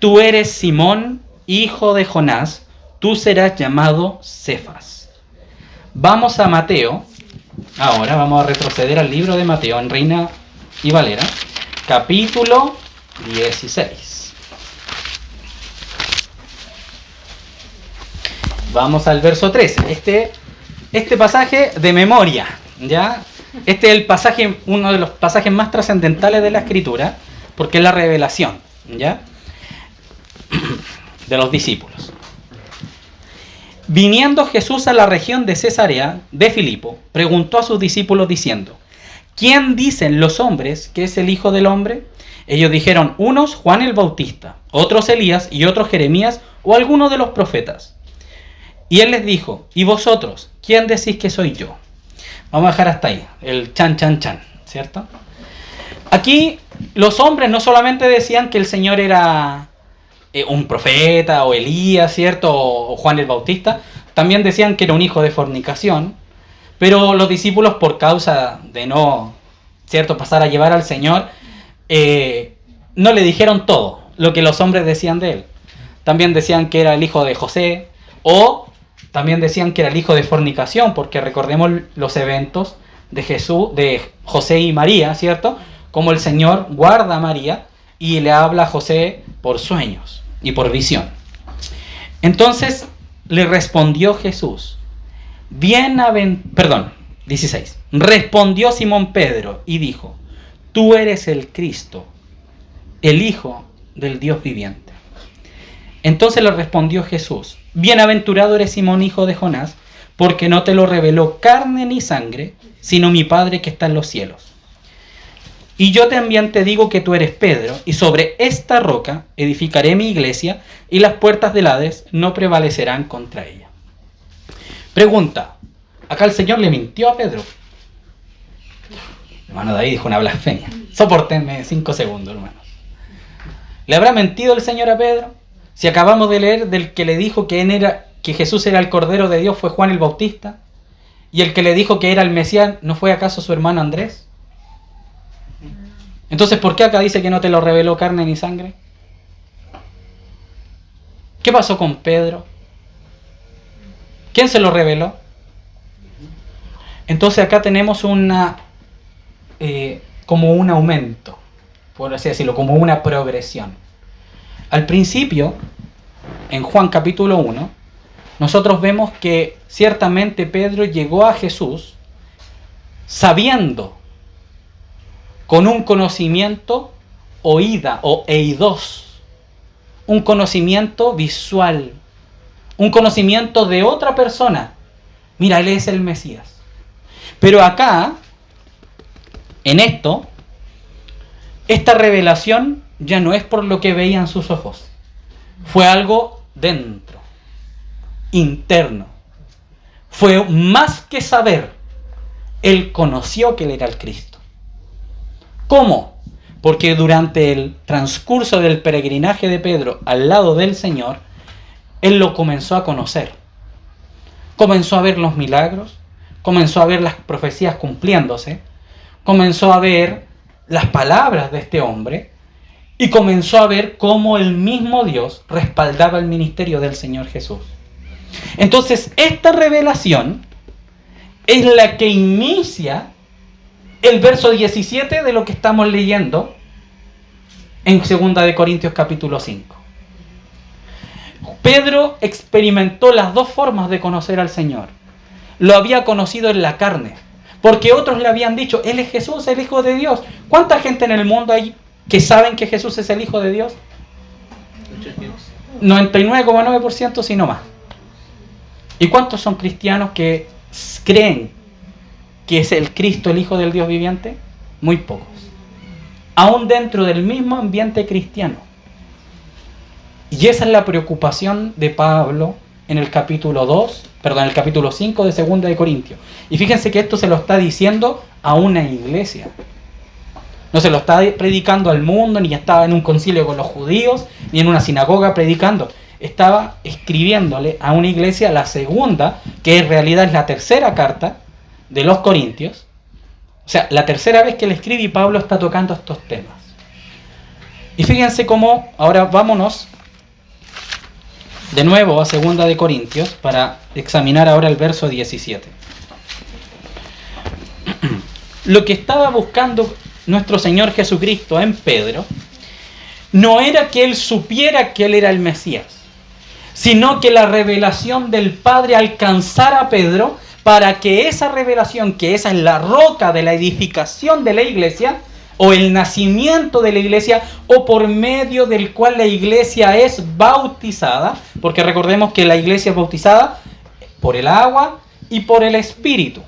Tú eres Simón, hijo de Jonás, tú serás llamado Cefas. Vamos a Mateo. Ahora vamos a retroceder al libro de Mateo en Reina y Valera, capítulo 16. Vamos al verso 13. Este pasaje de memoria, ¿ya? Este es el pasaje, uno de los pasajes más trascendentales de la Escritura, porque es la revelación, ¿ya? De los discípulos. Viniendo Jesús a la región de Cesarea de Filipo, preguntó a sus discípulos diciendo, ¿quién dicen los hombres que es el Hijo del Hombre? Ellos dijeron, unos Juan el Bautista, otros Elías y otros Jeremías o alguno de los profetas. Y él les dijo, ¿y vosotros? ¿Quién decís que soy yo? Vamos a dejar hasta ahí, el chan, chan, chan, ¿cierto? Aquí los hombres no solamente decían que el Señor era un profeta o Elías, ¿cierto? O Juan el Bautista, también decían que era un hijo de fornicación, pero los discípulos, por causa de no, ¿cierto?, pasar a llevar al Señor, no le dijeron todo lo que los hombres decían de él. También decían que era el hijo de José, o también decían que era el hijo de fornicación, porque recordemos los eventos de Jesús, de José y María, ¿cierto? Como el Señor guarda a María y le habla a José por sueños y por visión. Entonces le respondió Jesús, 16. Respondió Simón Pedro y dijo, tú eres el Cristo, el Hijo del Dios viviente. Entonces le respondió Jesús, bienaventurado eres Simón, hijo de Jonás, porque no te lo reveló carne ni sangre, sino mi Padre que está en los cielos. Y yo también te digo que tú eres Pedro, y sobre esta roca edificaré mi iglesia, y las puertas del Hades no prevalecerán contra ella. Pregunta, acá el Señor le mintió a Pedro. Hermano David dijo una blasfemia. Sopórtenme 5 segundos, hermanos. ¿Le habrá mentido el Señor a Pedro? Si acabamos de leer del que le dijo que Jesús era el Cordero de Dios fue Juan el Bautista, y el que le dijo que era el Mesías, ¿no fue acaso su hermano Andrés? Entonces, ¿por qué acá dice que no te lo reveló carne ni sangre? ¿Qué pasó con Pedro? ¿Quién se lo reveló? Entonces acá tenemos como un aumento, por así decirlo, como una progresión. Al principio, en Juan capítulo 1, nosotros vemos que ciertamente Pedro llegó a Jesús sabiendo, con un conocimiento oída o eidos, un conocimiento visual, un conocimiento de otra persona. Mira, él es el Mesías. Pero acá, en esta revelación ya no es por lo que veían sus ojos. Fue algo dentro, interno. Fue más que saber. Él conoció que él era el Cristo. ¿Cómo? Porque durante el transcurso del peregrinaje de Pedro al lado del Señor, él lo comenzó a conocer. Comenzó a ver los milagros, comenzó a ver las profecías cumpliéndose, comenzó a ver las palabras de este hombre y comenzó a ver cómo el mismo Dios respaldaba el ministerio del Señor Jesús. Entonces, esta revelación es la que inicia el verso 17 de lo que estamos leyendo en 2 de Corintios capítulo 5. Pedro experimentó las dos formas de conocer al Señor. Lo había conocido en la carne, porque otros le habían dicho, Él es Jesús, el Hijo de Dios. ¿Cuánta gente en el mundo hay que saben que Jesús es el Hijo de Dios? 99,9%, si no más. ¿Y cuántos son cristianos que creen que es el Cristo, el Hijo del Dios viviente? Muy pocos. Aún dentro del mismo ambiente cristiano. Y esa es la preocupación de Pablo en el capítulo 5 de 2 de Corintios. Y fíjense que esto se lo está diciendo a una iglesia. No se lo está predicando al mundo, ni estaba en un concilio con los judíos, ni en una sinagoga predicando. Estaba escribiéndole a una iglesia, la segunda, que en realidad es la tercera carta de los Corintios. O sea, la tercera vez que le escribe y Pablo está tocando estos temas. Y fíjense cómo, ahora vámonos de nuevo a 2 de Corintios para examinar ahora el verso 17. Lo que estaba buscando nuestro Señor Jesucristo en Pedro no era que él supiera que él era el Mesías, sino que la revelación del Padre alcanzara a Pedro para que esa revelación, que esa es la roca de la edificación de la iglesia, o el nacimiento de la iglesia, o por medio del cual la iglesia es bautizada, porque recordemos que la iglesia es bautizada por el agua y por el Espíritu.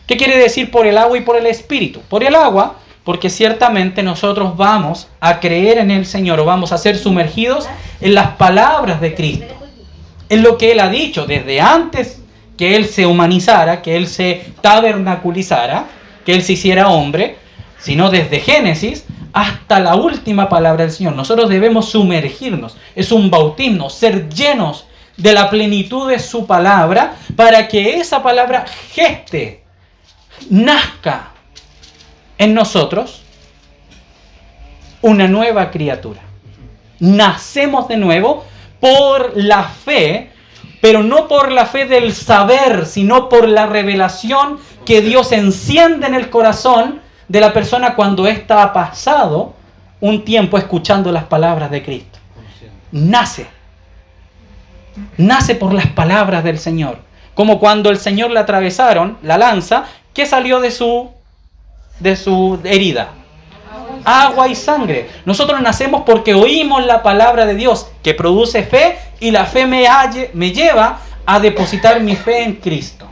¿Qué quiere decir por el agua y por el Espíritu? Por el agua, porque ciertamente nosotros vamos a creer en el Señor, o vamos a ser sumergidos en las palabras de Cristo. Es lo que Él ha dicho desde antes que Él se humanizara, que Él se tabernaculizara, que Él se hiciera hombre, sino desde Génesis hasta la última palabra del Señor. Nosotros debemos sumergirnos, es un bautismo, ser llenos de la plenitud de su palabra, para que esa palabra geste, nazca en nosotros una nueva criatura. Nacemos de nuevo por la fe, pero no por la fe del saber, sino por la revelación que Dios enciende en el corazón de la persona cuando ésta ha pasado un tiempo escuchando las palabras de Cristo. Nace por las palabras del Señor. Como cuando el Señor le atravesaron la lanza, ¿qué salió de su herida? Agua y sangre. Nosotros nacemos porque oímos la palabra de Dios, que produce fe, y la fe me lleva a depositar mi fe en Cristo.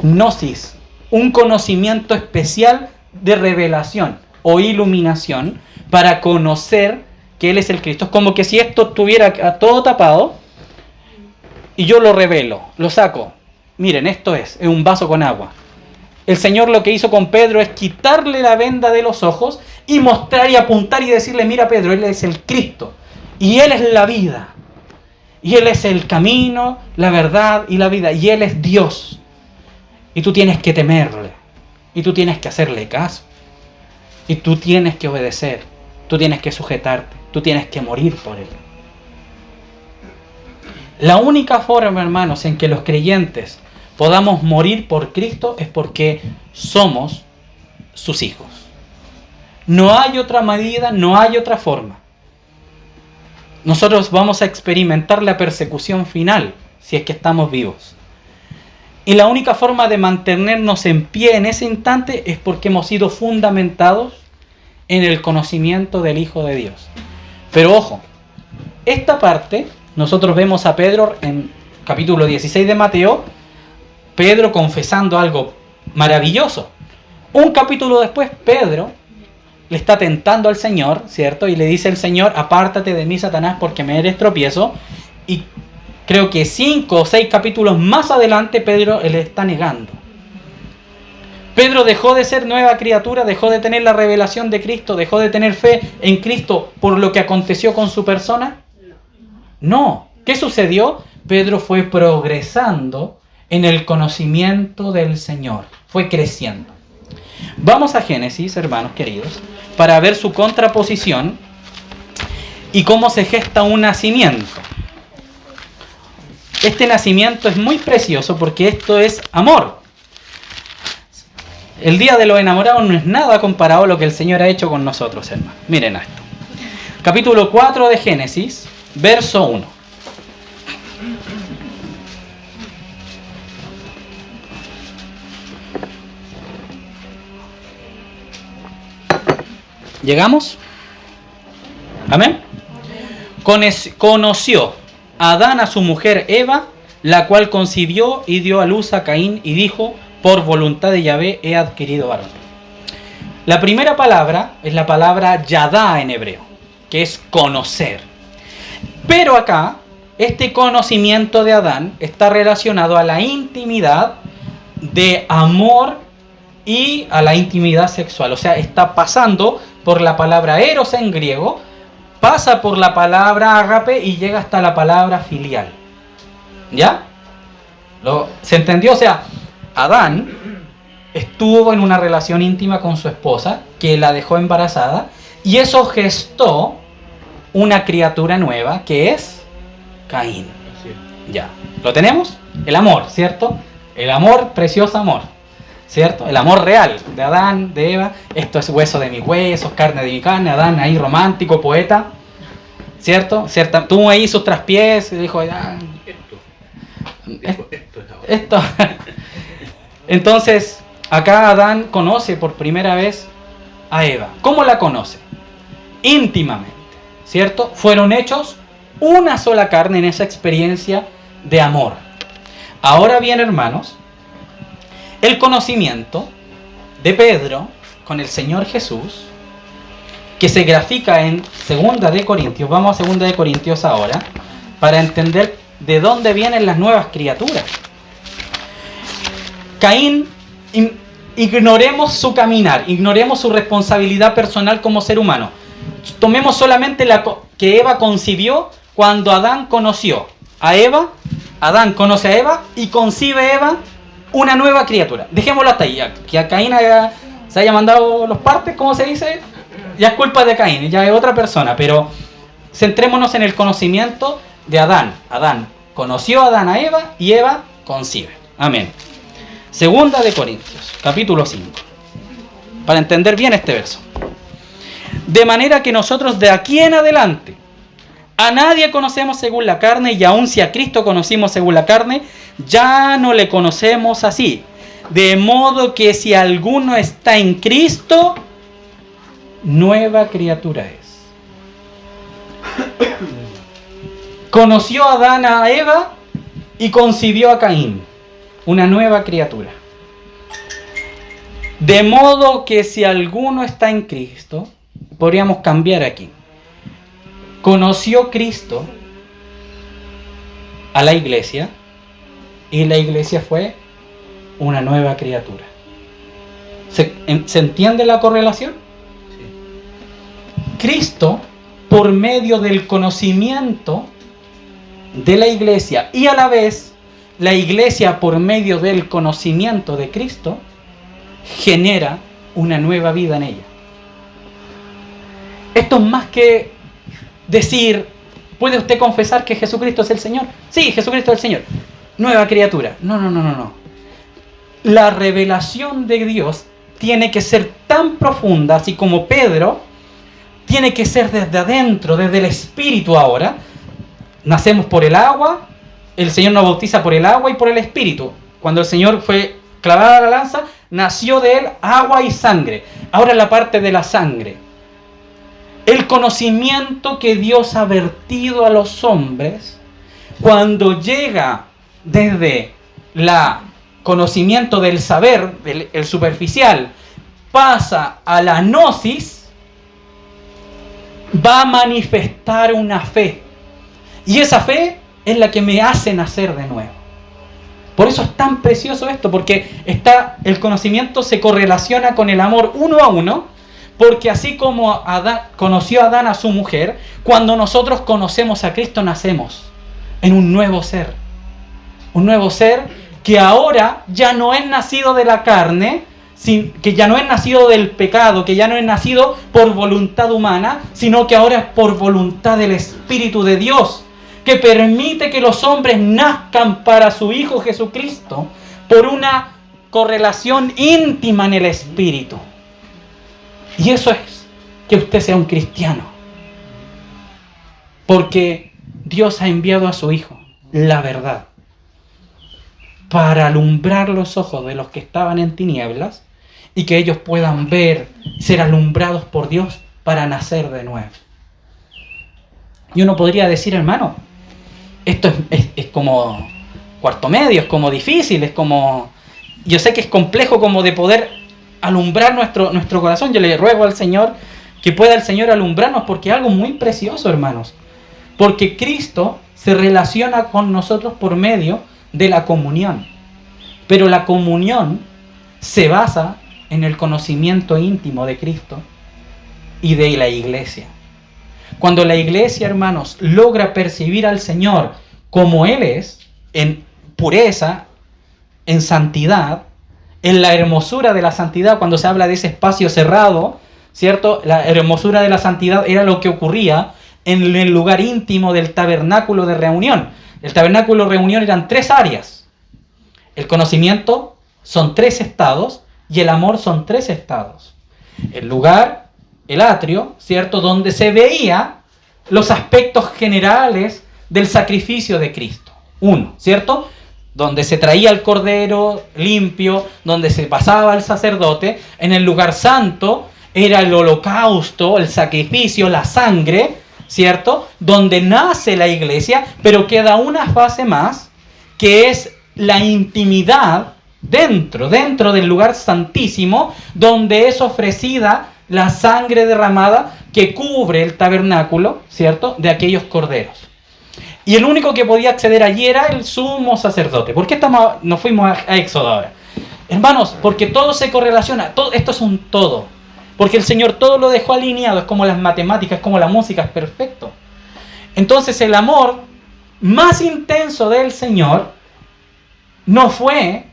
Gnosis, un conocimiento especial de revelación o iluminación para conocer que Él es el Cristo. Es como que si esto estuviera todo tapado y yo lo revelo, lo saco. Miren, esto es un vaso con agua. El Señor lo que hizo con Pedro es quitarle la venda de los ojos y mostrar y apuntar y decirle: mira, Pedro, Él es el Cristo y Él es la vida. Y Él es el camino, la verdad y la vida. Y Él es Dios. Y tú tienes que temerle. Y tú tienes que hacerle caso. Y tú tienes que obedecer. Tú tienes que sujetarte. Tú tienes que morir por Él. La única forma, hermanos, en que los creyentes podamos morir por Cristo es porque somos sus hijos. No hay otra medida, no hay otra forma. Nosotros vamos a experimentar la persecución final si es que estamos vivos. Y la única forma de mantenernos en pie en ese instante es porque hemos sido fundamentados en el conocimiento del Hijo de Dios. Pero ojo, esta parte nosotros vemos a Pedro en capítulo 16 de Mateo, Pedro confesando algo maravilloso. Un capítulo después, Pedro le está tentando al Señor, ¿cierto? Y le dice el Señor: apártate de mí, Satanás, porque me eres tropiezo. Y creo que 5 o 6 capítulos más adelante, Pedro le está negando. Pedro dejó de ser nueva criatura, dejó de tener la revelación de Cristo, dejó de tener fe en Cristo por lo que aconteció con su persona. No. ¿Qué sucedió? Pedro fue progresando en el conocimiento del Señor. Fue creciendo. Vamos a Génesis, hermanos queridos, para ver su contraposición y cómo se gesta un nacimiento. Este nacimiento es muy precioso porque esto es amor. El día de los enamorados no es nada comparado a lo que el Señor ha hecho con nosotros, hermanos. Miren esto. Capítulo 4 de Génesis, verso 1. ¿Llegamos? Amén. Conoció Adán a su mujer Eva, la cual concibió y dio a luz a Caín, y dijo: por voluntad de Yahvé he adquirido varón. La primera palabra es la palabra yadá en hebreo, que es conocer. Pero acá, este conocimiento de Adán está relacionado a la intimidad de amor y a la intimidad sexual. O sea, está pasando por la palabra eros en griego, pasa por la palabra ágape y llega hasta la palabra filial. ¿Ya? ¿Se entendió? O sea, Adán estuvo en una relación íntima con su esposa, que la dejó embarazada, y eso gestó una criatura nueva, que es Caín. Ya. ¿Lo tenemos? El amor, ¿cierto? El amor, precioso amor, ¿cierto? El amor real de Adán, de Eva. Esto es hueso de mis huesos, carne de mi carne. Adán ahí romántico, poeta, ¿cierto? Tuvo ahí sus traspiés y dijo: esto. Entonces, acá Adán conoce por primera vez a Eva. ¿Cómo la conoce? Íntimamente, ¿cierto? Fueron hechos una sola carne en esa experiencia de amor. Ahora bien, hermanos, el conocimiento de Pedro con el Señor Jesús, que se grafica en 2 de Corintios, vamos a 2 de Corintios ahora, para entender de dónde vienen las nuevas criaturas. Caín, ignoremos su caminar, ignoremos su responsabilidad personal como ser humano. Tomemos solamente que Eva concibió cuando Adán conoció a Eva. Adán conoce a Eva y concibe Eva una nueva criatura. Dejémoslo hasta ahí. Que a Caín se haya mandado los partes, como se dice, ya es culpa de Caín, ya es otra persona. Pero centrémonos en el conocimiento de Adán. Adán conoció a Adán a Eva y Eva concibe. Amén. Segunda de Corintios, capítulo 5. Para entender bien este verso. De manera que nosotros de aquí en adelante a nadie conocemos según la carne, y aun si a Cristo conocimos según la carne, ya no le conocemos así. De modo que si alguno está en Cristo, nueva criatura es. Conoció a Adán a Eva y concibió a Caín, una nueva criatura. De modo que si alguno está en Cristo, podríamos cambiar aquí. Conoció Cristo a la iglesia y la iglesia fue una nueva criatura. ¿Se entiende la correlación? Cristo, por medio del conocimiento de la iglesia y a la vez la iglesia por medio del conocimiento de Cristo, genera una nueva vida en ella. Esto es más que decir, ¿puede usted confesar que Jesucristo es el Señor? Sí, Jesucristo es el Señor. Nueva criatura. No. La revelación de Dios tiene que ser tan profunda, así como Pedro, tiene que ser desde adentro, desde el Espíritu ahora. Nacemos por el agua, el Señor nos bautiza por el agua y por el Espíritu. Cuando el Señor fue clavado a la lanza, nació de él agua y sangre. Ahora la parte de la sangre. El conocimiento que Dios ha vertido a los hombres, cuando llega desde el conocimiento del saber, el superficial, pasa a la gnosis, va a manifestar una fe. Y esa fe es la que me hace nacer de nuevo. Por eso es tan precioso esto, porque el conocimiento se correlaciona con el amor uno a uno. Porque así como conoció a Adán a su mujer, cuando nosotros conocemos a Cristo nacemos en un nuevo ser. Un nuevo ser que ahora ya no es nacido de la carne, que ya no es nacido del pecado, que ya no es nacido por voluntad humana, sino que ahora es por voluntad del Espíritu de Dios, que permite que los hombres nazcan para su Hijo Jesucristo por una correlación íntima en el Espíritu. Y eso es que usted sea un cristiano. Porque Dios ha enviado a su Hijo, la verdad, para alumbrar los ojos de los que estaban en tinieblas y que ellos puedan ver, ser alumbrados por Dios para nacer de nuevo. Y uno podría decir, hermano, esto es como cuarto medio, es como difícil, es como... Yo sé que es complejo como de poder alumbrar nuestro corazón. Yo le ruego al Señor que pueda el Señor alumbrarnos, porque es algo muy precioso, hermanos. Porque Cristo se relaciona con nosotros por medio de la comunión. Pero la comunión se basa en el conocimiento íntimo de Cristo y de la iglesia. Cuando la iglesia, hermanos, logra percibir al Señor como Él es, en pureza, en santidad, en la hermosura de la santidad, cuando se habla de ese espacio cerrado, ¿cierto? La hermosura de la santidad era lo que ocurría en el lugar íntimo del tabernáculo de reunión. El tabernáculo de reunión eran 3 áreas. El conocimiento son 3 estados y el amor son 3 estados. El lugar, el atrio, ¿cierto? Donde se veía los aspectos generales del sacrificio de Cristo. 1, ¿cierto? Donde se traía el cordero limpio, donde se pasaba al sacerdote. En el lugar santo era el holocausto, el sacrificio, la sangre, ¿cierto? Donde nace la iglesia, pero queda una fase más, que es la intimidad dentro del lugar santísimo, donde es ofrecida la sangre derramada que cubre el tabernáculo, ¿cierto? De aquellos corderos. Y el único que podía acceder allí era el sumo sacerdote. ¿Por qué nos fuimos a Éxodo ahora? Hermanos, porque todo se correlaciona, todo, esto es un todo. Porque el Señor todo lo dejó alineado, es como las matemáticas, es como la música, es perfecto. Entonces el amor más intenso del Señor no fue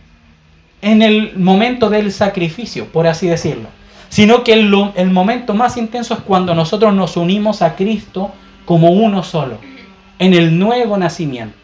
en el momento del sacrificio, por así decirlo, sino que el momento más intenso es cuando nosotros nos unimos a Cristo como uno solo, en el nuevo nacimiento.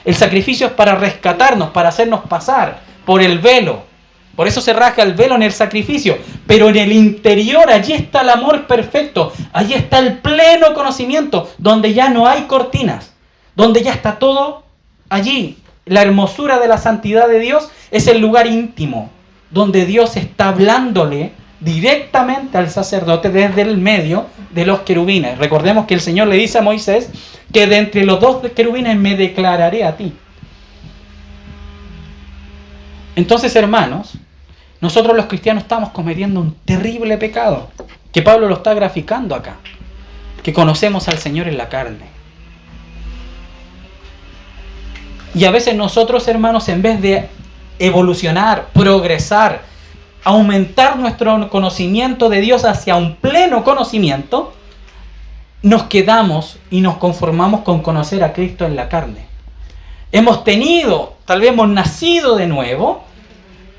El sacrificio es para rescatarnos, para hacernos pasar por el velo. Por eso se rasga el velo en el sacrificio. Pero en el interior, allí está el amor perfecto. Allí está el pleno conocimiento, donde ya no hay cortinas. Donde ya está todo allí. La hermosura de la santidad de Dios es el lugar íntimo, donde Dios está hablándole directamente al sacerdote desde el medio de los querubines. Recordemos que el Señor le dice a Moisés que de entre los dos querubines me declararé a ti. Entonces, hermanos, nosotros los cristianos estamos cometiendo un terrible pecado, que Pablo lo está graficando acá, que conocemos al Señor en la carne. Y a veces nosotros, hermanos, en vez de evolucionar, progresar, aumentar nuestro conocimiento de Dios hacia un pleno conocimiento, nos quedamos y nos conformamos con conocer a Cristo en la carne. Tal vez hemos nacido de nuevo,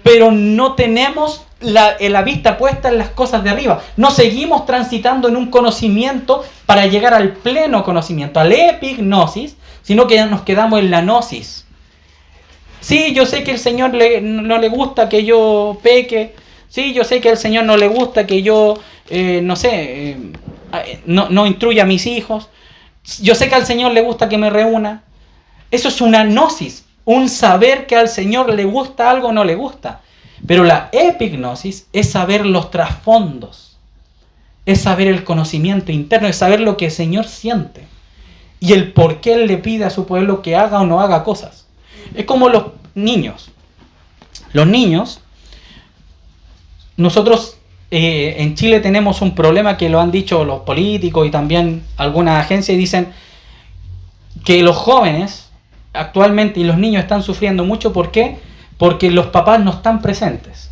pero no tenemos la vista puesta en las cosas de arriba. No seguimos transitando en un conocimiento para llegar al pleno conocimiento, al epignosis, sino que nos quedamos en la gnosis. Sí, yo sé que al Señor no le gusta que yo peque. Sí, yo sé que al Señor no le gusta que yo, no instruya a mis hijos. Yo sé que al Señor le gusta que me reúna. Eso es una gnosis, un saber que al Señor le gusta algo o no le gusta. Pero la epignosis es saber los trasfondos, es saber el conocimiento interno, es saber lo que el Señor siente y el por qué Él le pide a su pueblo que haga o no haga cosas. Es como los niños. Los niños, nosotros en Chile tenemos un problema que lo han dicho los políticos y también algunas agencias, y dicen que los jóvenes actualmente y los niños están sufriendo mucho. ¿Por qué? Porque los papás no están presentes,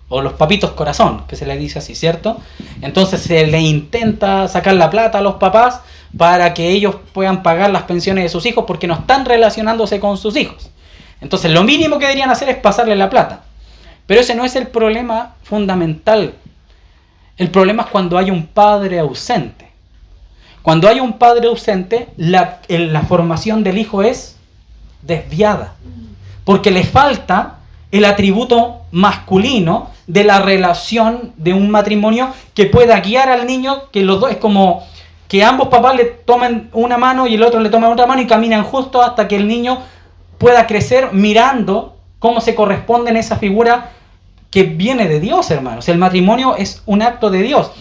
o los papitos corazón, que se les dice así, ¿cierto? Entonces se les intenta sacar la plata a los papás para que ellos puedan pagar las pensiones de sus hijos, porque no están relacionándose con sus hijos. Entonces lo mínimo que deberían hacer es pasarle la plata. Pero ese no es el problema fundamental. El problema es cuando hay un padre ausente. Cuando hay un padre ausente, la formación del hijo es desviada, porque le falta el atributo masculino de la relación de un matrimonio que pueda guiar al niño, que los dos es como que ambos papás le tomen una mano y el otro le tome otra mano y caminan justo hasta que el niño pueda crecer mirando cómo se corresponde en esa figura que viene de Dios, hermanos. El matrimonio es un acto de Dios.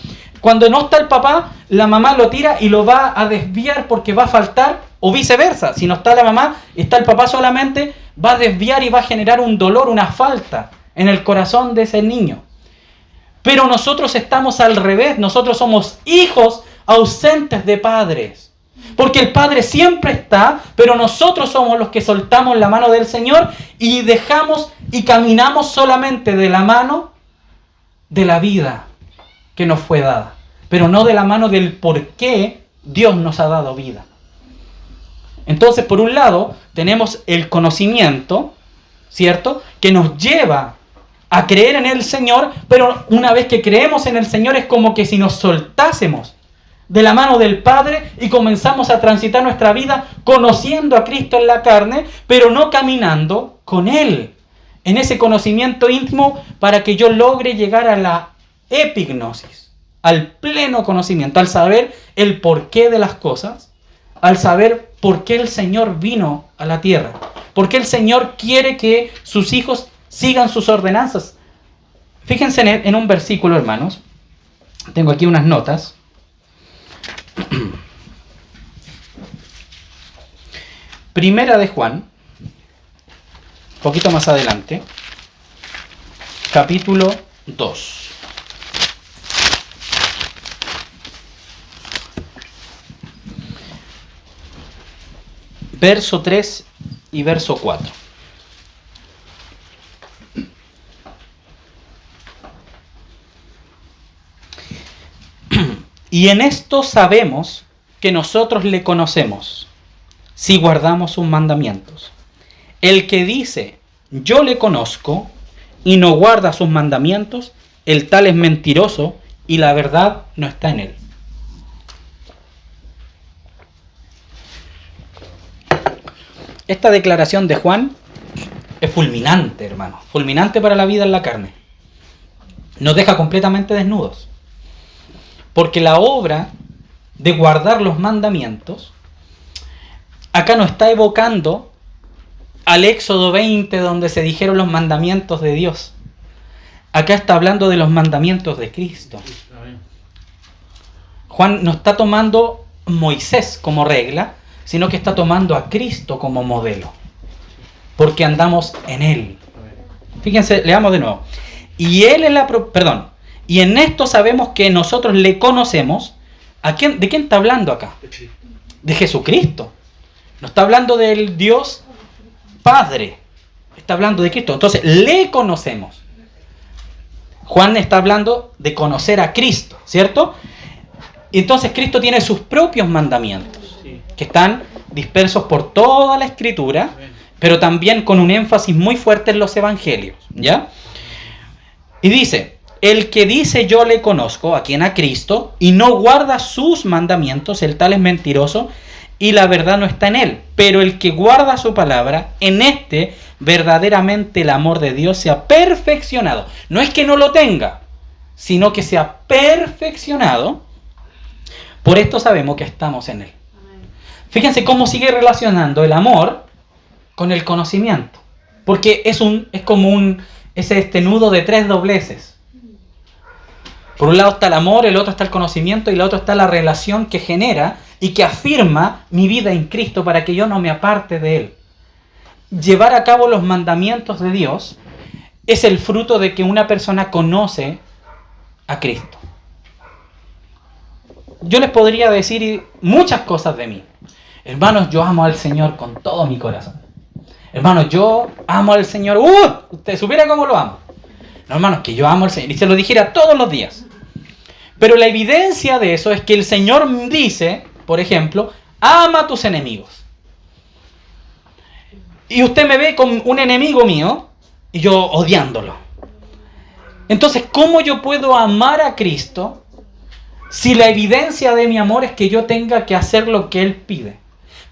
Cuando no está el papá, la mamá lo tira y lo va a desviar porque va a faltar, o viceversa. Si no está la mamá, está el papá solamente, va a desviar y va a generar un dolor, una falta en el corazón de ese niño. Pero nosotros estamos al revés, nosotros somos hijos ausentes de padres. Porque el Padre siempre está, pero nosotros somos los que soltamos la mano del Señor y dejamos y caminamos solamente de la mano de la vida que nos fue dada, pero no de la mano del por qué Dios nos ha dado vida. Entonces, por un lado, tenemos el conocimiento, ¿cierto?, que nos lleva a creer en el Señor, pero una vez que creemos en el Señor es como que si nos soltásemos de la mano del Padre y comenzamos a transitar nuestra vida conociendo a Cristo en la carne, pero no caminando con Él, en ese conocimiento íntimo para que yo logre llegar a la epignosis, al pleno conocimiento, al saber el porqué de las cosas, al saber por qué el Señor vino a la tierra, por qué el Señor quiere que sus hijos sigan sus ordenanzas. Fíjense en un versículo, hermanos. Tengo aquí unas notas. Primera de Juan, un poquito más adelante, capítulo 2. verso 3 y verso 4. Y en esto sabemos que nosotros le conocemos, si guardamos sus mandamientos. El que dice, yo le conozco, y no guarda sus mandamientos, el tal es mentiroso, y la verdad no está en él. Esta declaración de Juan es fulminante, hermano, fulminante para la vida en la carne. Nos deja completamente desnudos. Porque la obra de guardar los mandamientos, acá no está evocando al Éxodo 20, donde se dijeron los mandamientos de Dios. Acá está hablando de los mandamientos de Cristo. Juan no está tomando Moisés como regla, sino que está tomando a Cristo como modelo. Porque andamos en Él. Fíjense, leamos de nuevo. Y Él es y en esto sabemos que nosotros le conocemos. ¿De quién está hablando acá? De Jesucristo. No está hablando del Dios Padre. Está hablando de Cristo. Entonces, le conocemos. Juan está hablando de conocer a Cristo, ¿cierto? Y entonces Cristo tiene sus propios mandamientos, que están dispersos por toda la Escritura, pero también con un énfasis muy fuerte en los evangelios, ¿ya? Y dice, el que dice yo le conozco, a quien a Cristo, y no guarda sus mandamientos, el tal es mentiroso, y la verdad no está en él. Pero el que guarda su palabra, en este verdaderamente el amor de Dios se ha perfeccionado. No es que no lo tenga, sino que se ha perfeccionado. Por esto sabemos que estamos en él. Fíjense cómo sigue relacionando el amor con el conocimiento. Porque es como este nudo de 3 dobleces. Por un lado está el amor, el otro está el conocimiento y el otro está la relación que genera y que afirma mi vida en Cristo para que yo no me aparte de Él. Llevar a cabo los mandamientos de Dios es el fruto de que una persona conoce a Cristo. Yo les podría decir muchas cosas de mí. Hermanos, yo amo al Señor con todo mi corazón. Hermanos, yo amo al Señor. Usted supiera cómo lo amo. No, hermanos, que yo amo al Señor. Y se lo dijera todos los días. Pero la evidencia de eso es que el Señor dice, por ejemplo, ama a tus enemigos. Y usted me ve con un enemigo mío y yo odiándolo. Entonces, ¿cómo yo puedo amar a Cristo si la evidencia de mi amor es que yo tenga que hacer lo que Él pide?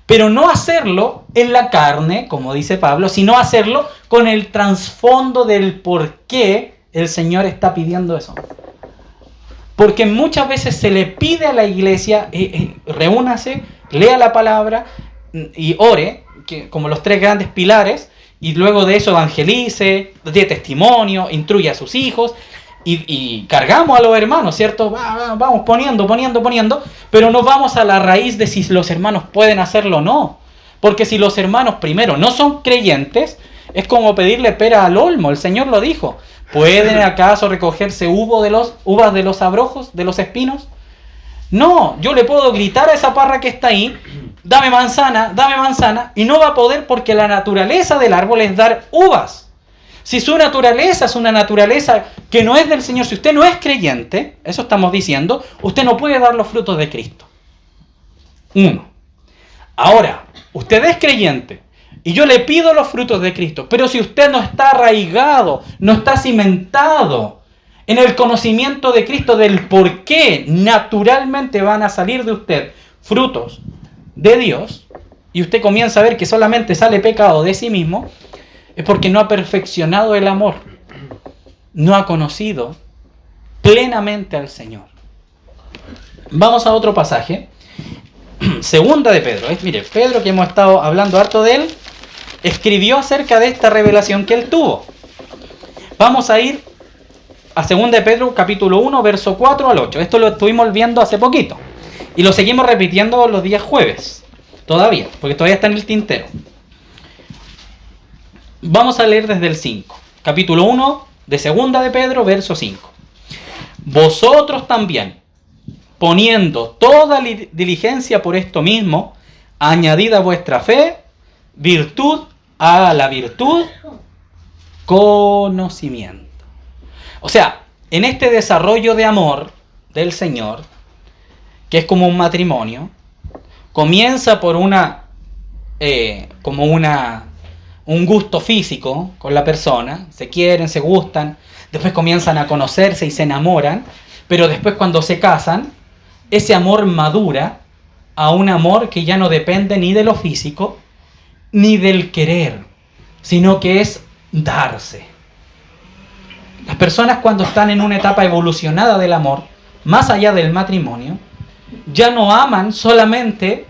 Pero no hacerlo en la carne, como dice Pablo, sino hacerlo con el trasfondo del por qué el Señor está pidiendo eso. Porque muchas veces se le pide a la iglesia, reúnase, lea la palabra y ore, como los 3 grandes pilares, y luego de eso evangelice, dé testimonio, instruya a sus hijos, y cargamos a los hermanos, ¿cierto? Vamos poniendo, pero no vamos a la raíz de si los hermanos pueden hacerlo o no. Porque si los hermanos primero no son creyentes, es como pedirle pera al olmo, el Señor lo dijo. ¿Pueden acaso recogerse uvas de los abrojos, de los espinos? No, yo le puedo gritar a esa parra que está ahí, dame manzana, y no va a poder porque la naturaleza del árbol es dar uvas. Si su naturaleza es una naturaleza que no es del Señor, si usted no es creyente, eso estamos diciendo, usted no puede dar los frutos de Cristo. 1. Ahora, usted es creyente y yo le pido los frutos de Cristo, pero si usted no está arraigado, no está cimentado en el conocimiento de Cristo del por qué naturalmente van a salir de usted frutos de Dios, y usted comienza a ver que solamente sale pecado de sí mismo, es porque no ha perfeccionado el amor, no ha conocido plenamente al Señor. Vamos a otro pasaje, segunda de Pedro. Mire, Pedro, que hemos estado hablando harto de él, escribió acerca de esta revelación que él tuvo. Vamos a ir a segunda de Pedro, capítulo 1, verso 4 al 8. Esto lo estuvimos viendo hace poquito y lo seguimos repitiendo los días jueves, todavía, porque todavía está en el tintero. Vamos a leer desde el 5. Capítulo 1 de segunda de Pedro, verso 5. Vosotros también, poniendo toda diligencia por esto mismo, añadid a vuestra fe virtud a la virtud, conocimiento. O sea, en este desarrollo de amor del Señor, que es como un matrimonio, comienza por un gusto físico con la persona, se quieren, se gustan, después comienzan a conocerse y se enamoran, pero después cuando se casan, ese amor madura a un amor que ya no depende ni de lo físico, ni del querer, sino que es darse. Las personas cuando están en una etapa evolucionada del amor, más allá del matrimonio, ya no aman solamente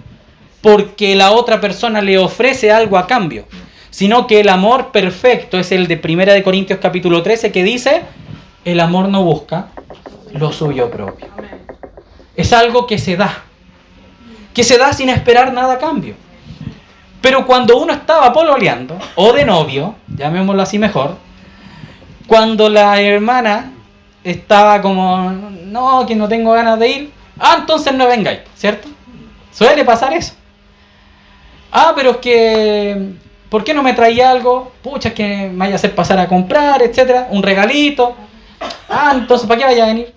porque la otra persona le ofrece algo a cambio, sino que el amor perfecto es el de 1 Corintios capítulo 13 que dice, el amor no busca lo suyo propio. Es algo que se da sin esperar nada a cambio. Pero cuando uno estaba pololeando, o de novio, llamémoslo así mejor, cuando la hermana estaba como, no, que no tengo ganas de ir, entonces no vengáis, ¿cierto? Suele pasar eso. Pero es que, ¿por qué no me traía algo? Pucha, es que me vaya a hacer pasar a comprar, etcétera, un regalito. Entonces, ¿para qué vaya a venir?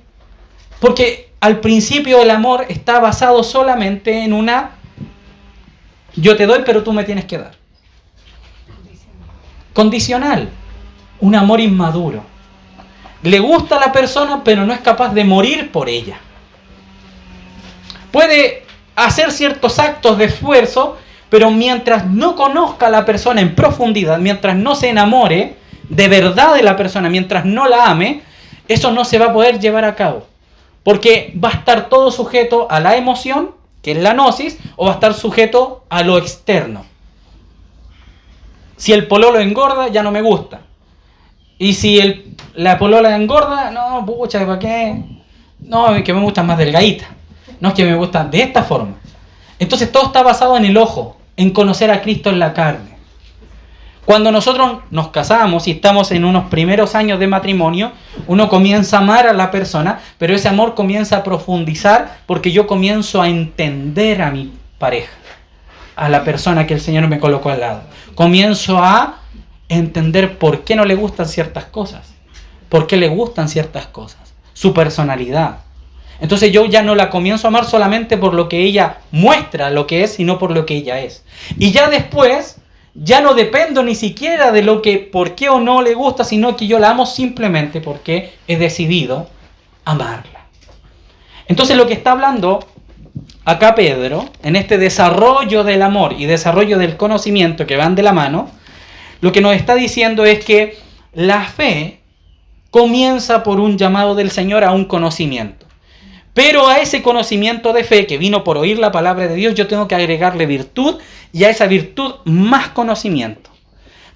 Porque al principio el amor está basado solamente en una, yo te doy, pero tú me tienes que dar. Condicional. Un amor inmaduro. Le gusta a la persona, pero no es capaz de morir por ella. Puede hacer ciertos actos de esfuerzo, pero mientras no conozca a la persona en profundidad, mientras no se enamore de verdad de la persona, mientras no la ame, eso no se va a poder llevar a cabo. Porque va a estar todo sujeto a la emoción, que es la gnosis, o va a estar sujeto a lo externo. Si el pololo engorda, ya no me gusta. Y si la polola engorda, no, pucha, ¿para qué? No, es que me gustan más delgaditas. No, es que me gustan de esta forma. Entonces todo está basado en el ojo, en conocer a Cristo en la carne. Cuando nosotros nos casamos y estamos en unos primeros años de matrimonio, uno comienza a amar a la persona, pero ese amor comienza a profundizar porque yo comienzo a entender a mi pareja, a la persona que el Señor me colocó al lado. Comienzo a entender por qué no le gustan ciertas cosas, por qué le gustan ciertas cosas, su personalidad. Entonces yo ya no la comienzo a amar solamente por lo que ella muestra lo que es, sino por lo que ella es. Y ya después, ya no dependo ni siquiera de lo que, por qué o no le gusta, sino que yo la amo simplemente porque he decidido amarla. Entonces lo que está hablando acá Pedro, en este desarrollo del amor y desarrollo del conocimiento que van de la mano, lo que nos está diciendo es que la fe comienza por un llamado del Señor a un conocimiento. Pero a ese conocimiento de fe que vino por oír la palabra de Dios, yo tengo que agregarle virtud y a esa virtud más conocimiento,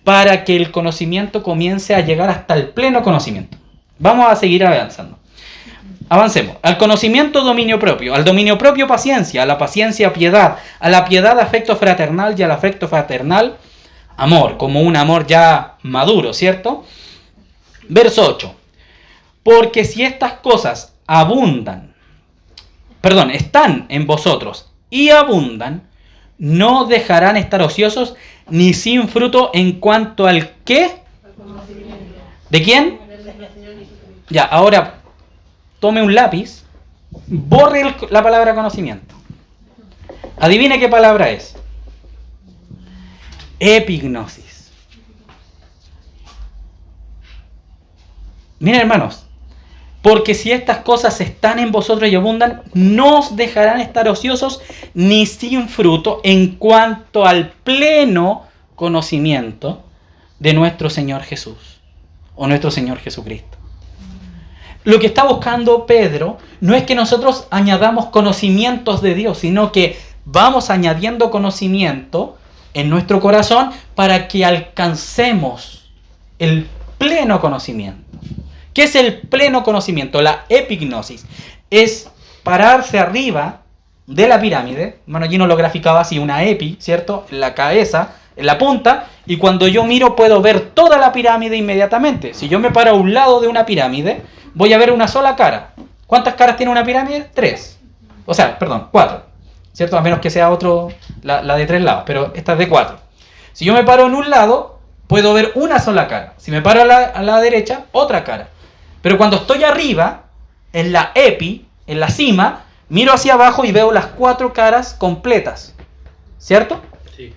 para que el conocimiento comience a llegar hasta el pleno conocimiento. Vamos a seguir avanzando. Avancemos. Al conocimiento, dominio propio. Al dominio propio, paciencia. A la paciencia, piedad. A la piedad, afecto fraternal. Y al afecto fraternal, amor. Como un amor ya maduro, ¿cierto? Verso 8. Porque si estas cosas están en vosotros y abundan, no dejarán estar ociosos ni sin fruto en cuanto al ¿qué? ¿De quién? Ya, ahora tome un lápiz, borre la palabra conocimiento. Adivine qué palabra es. Epignosis. Miren, hermanos, porque si estas cosas están en vosotros y abundan, no os dejarán estar ociosos ni sin fruto en cuanto al pleno conocimiento de nuestro Señor Jesús o nuestro Señor Jesucristo. Lo que está buscando Pedro no es que nosotros añadamos conocimientos de Dios, sino que vamos añadiendo conocimiento en nuestro corazón para que alcancemos el pleno conocimiento. ¿Qué es el pleno conocimiento? La epignosis. Es pararse arriba de la pirámide. Bueno, allí nos lo graficaba así, una epi, ¿cierto? En la cabeza, en la punta, y cuando yo miro puedo ver toda la pirámide inmediatamente. Si yo me paro a un lado de una pirámide, voy a ver una sola cara. ¿Cuántas caras tiene una pirámide? 3. O sea, perdón, 4. ¿Cierto? A menos que sea la de 3 lados, pero esta es de 4. Si yo me paro en un lado, puedo ver una sola cara. Si me paro a la derecha, otra cara. Pero cuando estoy arriba, en la en la cima, miro hacia abajo y veo las 4 caras completas. ¿Cierto? Sí.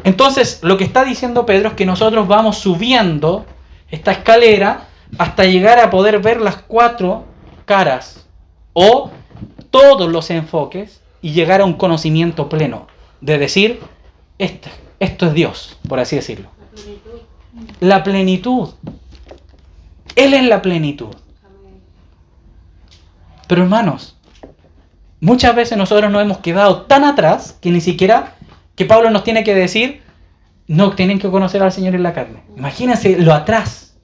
Entonces, lo que está diciendo Pedro es que nosotros vamos subiendo esta escalera hasta llegar a poder ver las 4 caras o todos los enfoques y llegar a un conocimiento pleno de decir, esto es Dios, por así decirlo. La plenitud. Él es la plenitud. Pero hermanos, muchas veces nosotros nos hemos quedado tan atrás que ni siquiera que Pablo nos tiene que decir, no tienen que conocer al Señor en la carne. Imagínense lo atrás.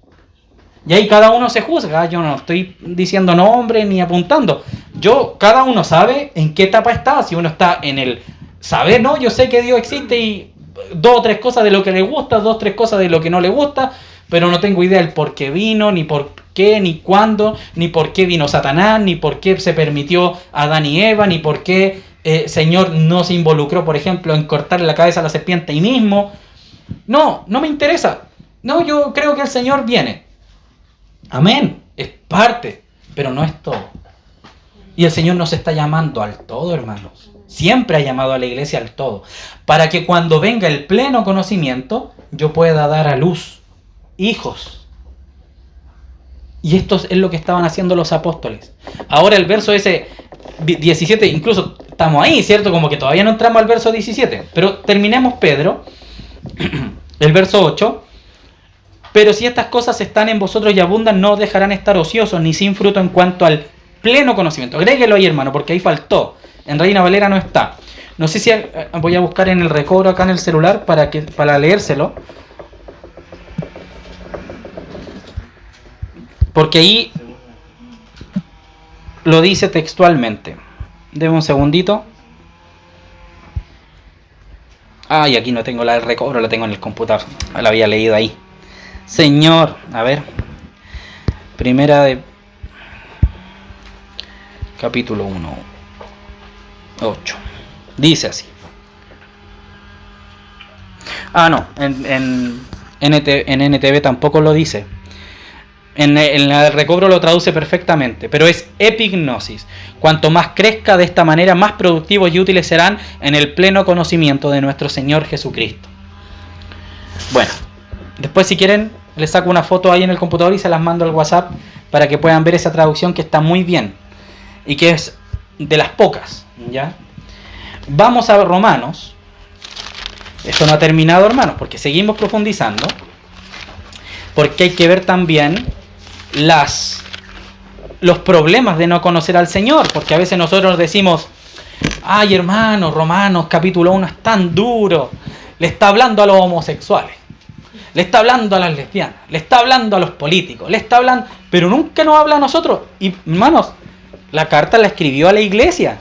Y ahí cada uno se juzga. Yo no estoy diciendo nombre ni apuntando. Cada uno sabe en qué etapa está. Si uno está en el saber, no, yo sé que Dios existe y 2 o 3 cosas de lo que le gusta, 2 o 3 cosas de lo que no le gusta, pero no tengo idea del por qué vino, ni por qué, ni cuándo, ni por qué vino Satanás, ni por qué se permitió Adán y Eva, ni por qué Señor no se involucró, por ejemplo, en cortarle la cabeza a la serpiente ahí mismo. No me interesa. No, yo creo que el Señor viene. Amén. Es parte, pero no es todo. Y el Señor nos está llamando al todo, hermanos. Siempre ha llamado a la iglesia al todo. Para que cuando venga el pleno conocimiento, yo pueda dar a luz hijos. Y esto es lo que estaban haciendo los apóstoles. Ahora el verso ese 17, incluso estamos ahí, ¿cierto? Como que todavía no entramos al verso 17. Pero terminemos Pedro, el verso 8. Pero si estas cosas están en vosotros y abundan, no os dejarán estar ociosos ni sin fruto en cuanto al pleno conocimiento. Agréguelo ahí, hermano, porque ahí faltó. En Reina Valera no está. No sé si voy a buscar en el recobro acá en el celular para leérselo. Porque ahí lo dice textualmente. Deme un segundito. Y aquí no tengo la del recobro, la tengo en el computador. La había leído ahí. Señor, a ver. Primera de capítulo 1, 8. Dice así. No, en NTV tampoco lo dice. En el recobro lo traduce perfectamente, pero es epignosis. Cuanto más crezca de esta manera, más productivos y útiles serán en el pleno conocimiento de nuestro Señor Jesucristo. Bueno, después si quieren les saco una foto ahí en el computador y se las mando al WhatsApp para que puedan ver esa traducción que está muy bien y que es de las pocas, ¿ya? Vamos a Romanos. Esto no ha terminado, hermanos, porque seguimos profundizando, porque hay que ver también los problemas de no conocer al Señor, porque a veces nosotros decimos, hermano, Romanos capítulo 1 es tan duro, le está hablando a los homosexuales, le está hablando a las lesbianas, le está hablando a los políticos, le está hablando, pero nunca nos habla a nosotros. Y hermanos, la carta la escribió a la iglesia.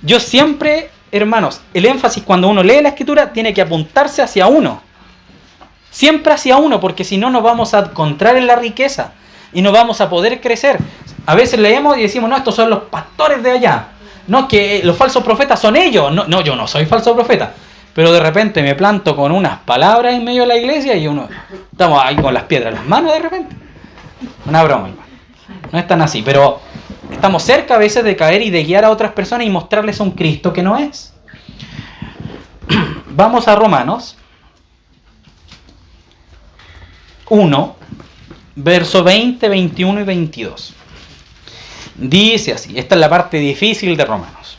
Yo siempre, hermanos, el énfasis cuando uno lee la escritura tiene que apuntarse hacia uno. Siempre hacia uno, porque si no nos vamos a encontrar en la riqueza y no vamos a poder crecer. A veces leemos y decimos, no, estos son los pastores de allá. No, que los falsos profetas son ellos. No, yo no soy falso profeta. Pero de repente me planto con unas palabras en medio de la iglesia y estamos ahí con las piedras en las manos de repente. Una broma, hermano. No es tan así, pero estamos cerca a veces de caer y de guiar a otras personas y mostrarles un Cristo que no es. Vamos a Romanos 1, verso 20, 21 y 22. Dice así, esta es la parte difícil de Romanos.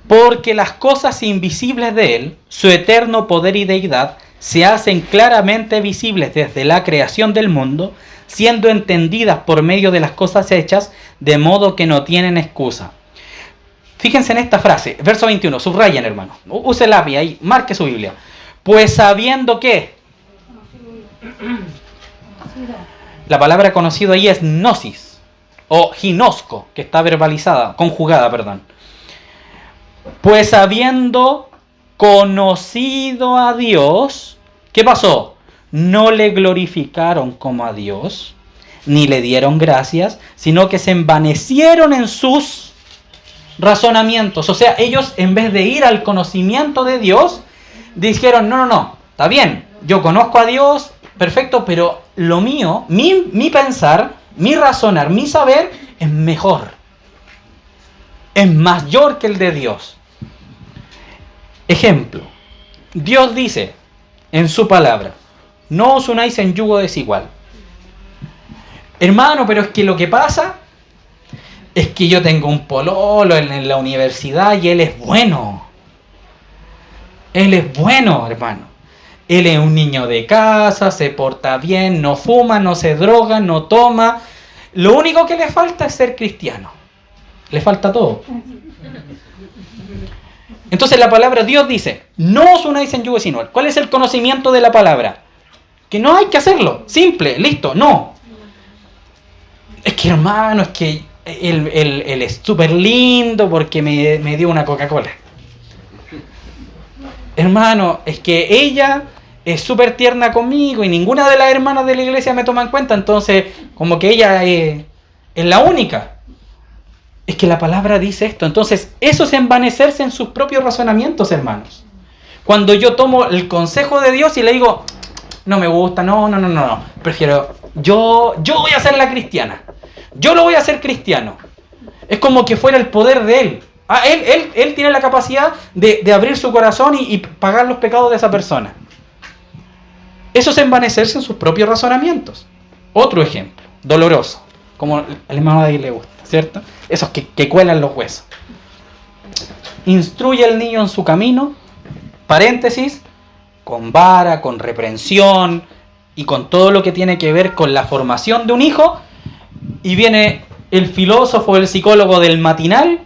Porque las cosas invisibles de Él, su eterno poder y deidad, se hacen claramente visibles desde la creación del mundo, siendo entendidas por medio de las cosas hechas, de modo que no tienen excusa. Fíjense en esta frase, verso 21, subrayen, hermano. Use el lápiz ahí, marque su Biblia. Pues sabiendo que la palabra conocida ahí es gnosis, o ginosco, que está conjugada, perdón. Pues habiendo conocido a Dios, ¿qué pasó? No le glorificaron como a Dios, ni le dieron gracias, sino que se envanecieron en sus razonamientos. O sea, ellos en vez de ir al conocimiento de Dios, dijeron, no, está bien, yo conozco a Dios, perfecto, pero lo mío, mi pensar, mi razonar, mi saber es mejor. Es mayor que el de Dios. Ejemplo, Dios dice en su palabra, no os unáis en yugo desigual. Hermano, pero es que lo que pasa es que yo tengo un pololo en la universidad y él es bueno. Él es bueno, hermano. Él es un niño de casa, se porta bien, no fuma, no se droga, no toma. Lo único que le falta es ser cristiano. Le falta todo. Entonces la palabra Dios dice, no os unáis en yugo desigual. ¿Cuál es el conocimiento de la palabra? Que no hay que hacerlo. Simple, listo, no. Es que hermano, es que él es súper lindo porque me dio una Coca-Cola. Hermano, es que ella es súper tierna conmigo y ninguna de las hermanas de la iglesia me toma en cuenta, entonces como que ella es la única. Es que la palabra dice esto. Entonces, eso es envanecerse en sus propios razonamientos, hermanos. Cuando yo tomo el consejo de Dios y le digo, no me gusta, no. Prefiero, yo voy a ser la cristiana. Yo lo voy a hacer cristiano. Es como que fuera el poder de él. Él tiene la capacidad de abrir su corazón y pagar los pecados de esa persona. Eso es envanecerse en sus propios razonamientos. Otro ejemplo, doloroso, como al hermano de ahí le gusta, ¿cierto? Esos que cuelan los huesos. Instruye al niño en su camino, paréntesis, con vara, con reprensión y con todo lo que tiene que ver con la formación de un hijo. Y viene el filósofo, el psicólogo del matinal.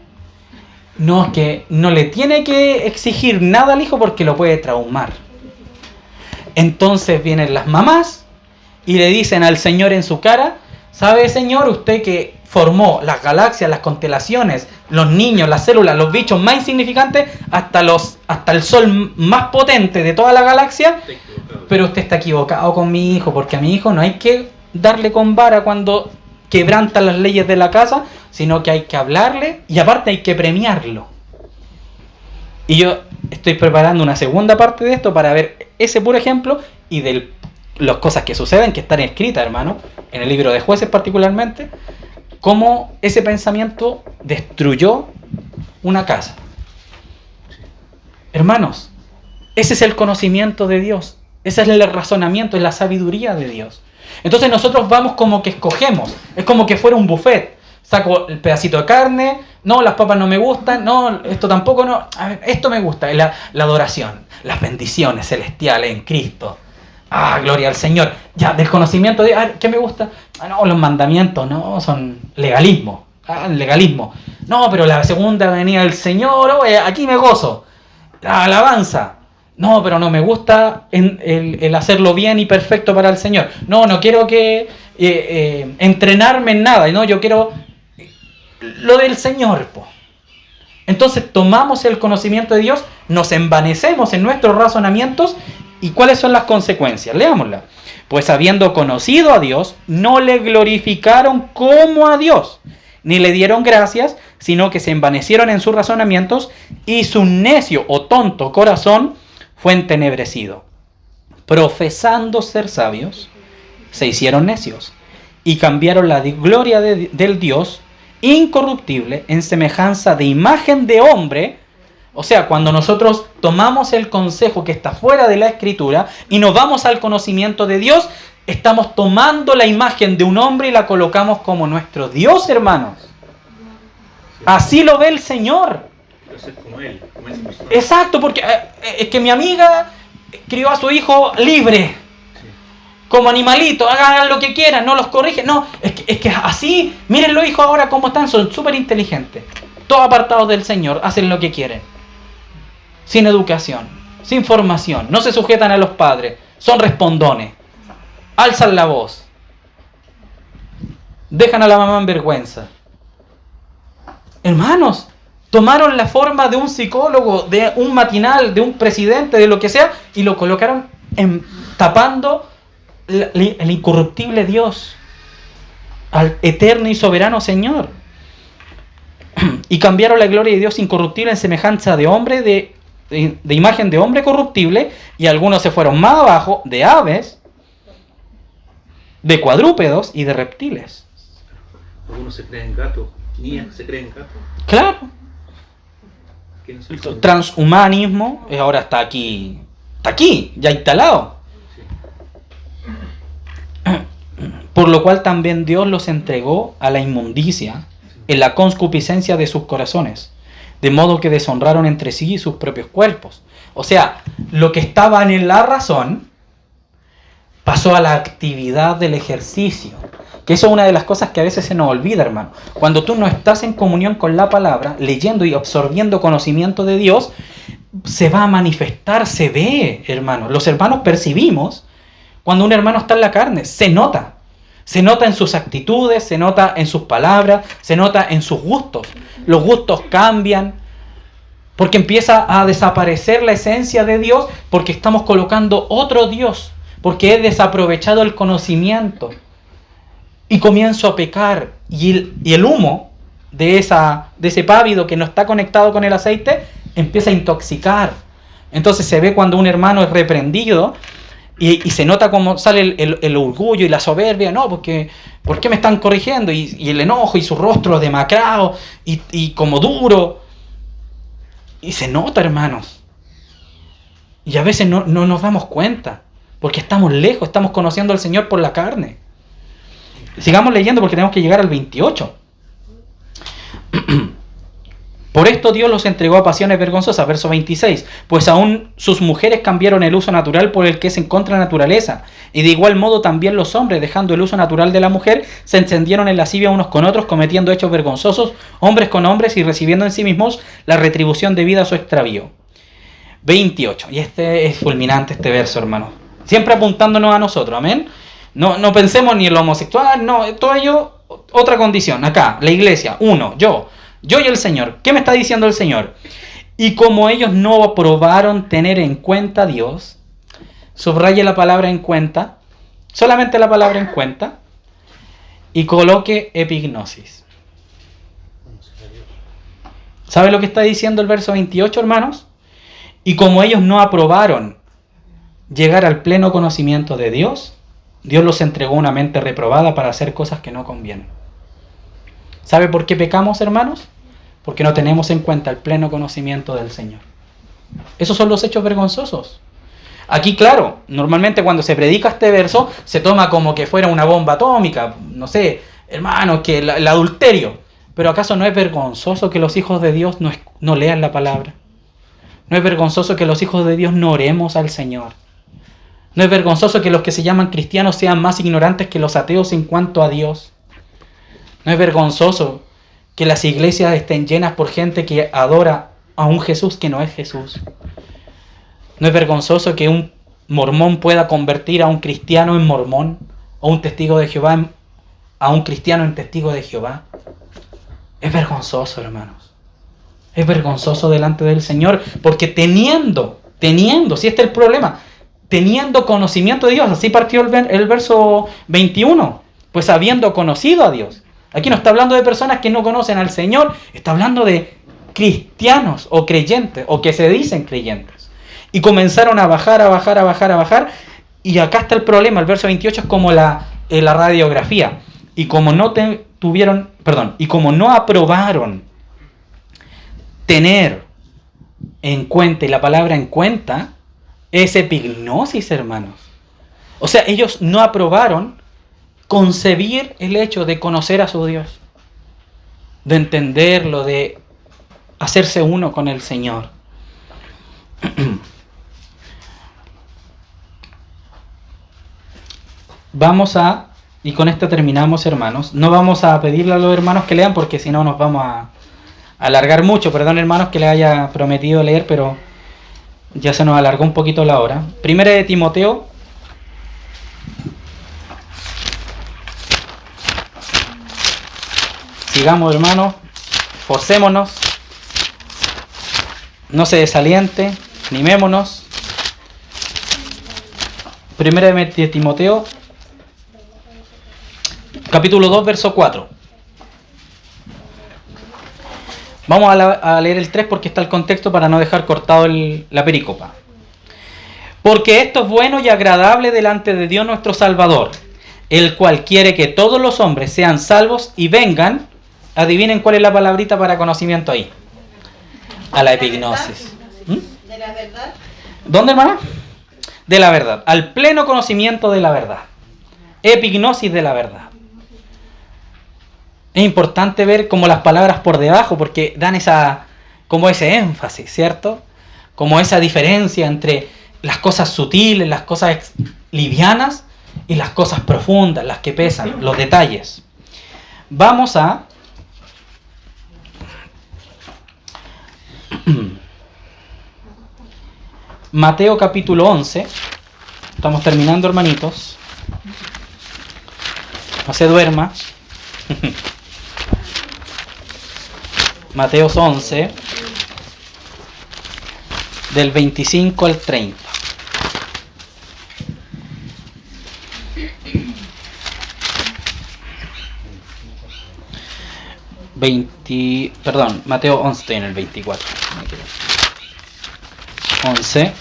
No, es que no le tiene que exigir nada al hijo porque lo puede traumar. Entonces vienen las mamás y le dicen al Señor en su cara, ¿sabe, Señor, usted que formó las galaxias, las constelaciones, los niños, las células, los bichos más insignificantes, hasta el sol más potente de toda la galaxia? Pero usted está equivocado con mi hijo, porque a mi hijo no hay que darle con vara cuando quebranta las leyes de la casa, sino que hay que hablarle y aparte hay que premiarlo. Y yo estoy preparando una segunda parte de esto para ver ese puro ejemplo y de las cosas que suceden, que están escritas, hermano, en el libro de Jueces particularmente, cómo ese pensamiento destruyó una casa. Hermanos, ese es el conocimiento de Dios, ese es el razonamiento, es la sabiduría de Dios. Entonces nosotros vamos como que escogemos, es como que fuera un buffet. Saco el pedacito de carne, no, las papas no me gustan, no, esto tampoco, no, a ver, esto me gusta, la adoración, las bendiciones celestiales en Cristo. Gloria al Señor. Ya, del conocimiento de, ¿qué me gusta? No, los mandamientos, no, son legalismo, legalismo. No, pero la segunda venida del Señor, aquí me gozo. La alabanza. No, pero no me gusta el hacerlo bien y perfecto para el Señor. No quiero que entrenarme en nada. No, yo quiero lo del Señor. Entonces tomamos el conocimiento de Dios, nos envanecemos en nuestros razonamientos. ¿Y cuáles son las consecuencias? Leámosla. Pues habiendo conocido a Dios, no le glorificaron como a Dios, ni le dieron gracias, sino que se envanecieron en sus razonamientos y su necio o tonto corazón fue entenebrecido. Profesando ser sabios, se hicieron necios y cambiaron la gloria del Dios incorruptible en semejanza de imagen de hombre. O sea, cuando nosotros tomamos el consejo que está fuera de la Escritura y nos vamos al conocimiento de Dios, estamos tomando la imagen de un hombre y la colocamos como nuestro Dios, hermanos. Así lo ve el Señor. Como él, exacto, porque es que mi amiga crió a su hijo libre, como animalito, hagan lo que quieran, no los corrige. No, es que así, miren los hijos ahora cómo están, son súper inteligentes, todos apartados del Señor, hacen lo que quieren, sin educación, sin formación, no se sujetan a los padres, son respondones, alzan la voz, dejan a la mamá en vergüenza. Hermanos, tomaron la forma de un psicólogo, de un matinal, de un presidente, de lo que sea, y lo colocaron tapando el incorruptible Dios, al eterno y soberano Señor. Y cambiaron la gloria de Dios incorruptible en semejanza de hombre, de de imagen de hombre corruptible, y algunos se fueron más abajo, de aves, de cuadrúpedos y de reptiles. Algunos se creen gatos, niñas se creen gatos. Claro. ¿Quiénes El son? transhumanismo ahora está aquí, ya instalado. Por lo cual también Dios los entregó a la inmundicia en la concupiscencia de sus corazones, de modo que deshonraron entre sí sus propios cuerpos. O sea, lo que estaba en la razón pasó a la actividad del ejercicio. Que eso es una de las cosas que a veces se nos olvida, hermano. Cuando tú no estás en comunión con la palabra, leyendo y absorbiendo conocimiento de Dios, se va a manifestar, se ve, hermano. Los hermanos percibimos cuando un hermano está en la carne, se nota. Se nota en sus actitudes, se nota en sus palabras, se nota en sus gustos. Los gustos cambian porque empieza a desaparecer la esencia de Dios, porque estamos colocando otro Dios, porque he desaprovechado el conocimiento y comienzo a pecar. Y el humo de ese pábido que no está conectado con el aceite empieza a intoxicar. Entonces se ve cuando un hermano es reprendido y se nota cómo sale el orgullo y la soberbia. No, porque ¿por qué me están corrigiendo? Y el enojo y su rostro demacrado y como duro. Y se nota, hermanos. Y a veces no nos damos cuenta, porque estamos lejos, estamos conociendo al Señor por la carne. Sigamos leyendo porque tenemos que llegar al 28. Por esto Dios los entregó a pasiones vergonzosas, verso 26, pues aún sus mujeres cambiaron el uso natural por el que es en contra de la naturaleza, y de igual modo también los hombres, dejando el uso natural de la mujer, se encendieron en lascivia unos con otros, cometiendo hechos vergonzosos, hombres con hombres, y recibiendo en sí mismos la retribución debida a su extravío. 28, y este es fulminante este verso, hermano, siempre apuntándonos a nosotros, amén. No pensemos ni en lo homosexual, no, todo ello, otra condición, acá, la iglesia, yo y el Señor. ¿Qué me está diciendo el Señor? Y como ellos no aprobaron tener en cuenta a Dios, subraye la palabra en cuenta, solamente la palabra en cuenta, y coloque epignosis. ¿Sabe lo que está diciendo el verso 28, hermanos? Y como ellos no aprobaron llegar al pleno conocimiento de Dios, Dios los entregó una mente reprobada para hacer cosas que no convienen. ¿Sabe por qué pecamos, hermanos? Porque no tenemos en cuenta el pleno conocimiento del Señor. Esos son los hechos vergonzosos. Aquí, claro, normalmente cuando se predica este verso, se toma como que fuera una bomba atómica. No sé, hermanos, que el adulterio. Pero ¿acaso no es vergonzoso que los hijos de Dios no lean la palabra? ¿No es vergonzoso que los hijos de Dios no oremos al Señor? ¿No es vergonzoso que los que se llaman cristianos sean más ignorantes que los ateos en cuanto a Dios? ¿No es vergonzoso que las iglesias estén llenas por gente que adora a un Jesús que no es Jesús? ¿No es vergonzoso que un mormón pueda convertir a un cristiano en mormón, o un testigo de Jehová a un cristiano en testigo de Jehová? Es vergonzoso, hermanos. Es vergonzoso delante del Señor, porque teniendo, si este es el problema, teniendo conocimiento de Dios, así partió el verso 21, pues habiendo conocido a Dios. Aquí no está hablando de personas que no conocen al Señor, está hablando de cristianos o creyentes, o que se dicen creyentes. Y comenzaron a bajar, y acá está el problema. El verso 28 es como la radiografía. Y como no aprobaron tener en cuenta, y la palabra en cuenta es epignosis, hermanos. O sea, ellos no aprobaron concebir el hecho de conocer a su Dios, de entenderlo, de hacerse uno con el Señor. Y con esto terminamos, hermanos. No vamos a pedirle a los hermanos que lean, porque si no nos vamos a alargar mucho. Perdón, hermanos, que les haya prometido leer, pero ya se nos alargó un poquito la hora. Primera de Timoteo. Sigamos, hermanos. Forcémonos. No se desaliente. Animémonos. Primera de Timoteo, capítulo 2, verso 4. Vamos a leer el 3 porque está el contexto para no dejar cortado la perícopa. Porque esto es bueno y agradable delante de Dios nuestro Salvador, el cual quiere que todos los hombres sean salvos y vengan. Adivinen cuál es la palabrita para conocimiento ahí. A la epignosis. De la verdad. ¿Dónde, hermana? De la verdad. Al pleno conocimiento de la verdad. Epignosis de la verdad. Es importante ver como las palabras por debajo, porque dan como ese énfasis, ¿cierto? Como esa diferencia entre las cosas sutiles, las cosas livianas y las cosas profundas, las que pesan, los detalles. Vamos a Mateo capítulo 11. Estamos terminando, hermanitos. No se duerma. Mateo 11, del 25 al 30. Mateo 11, estoy en el 24. 11.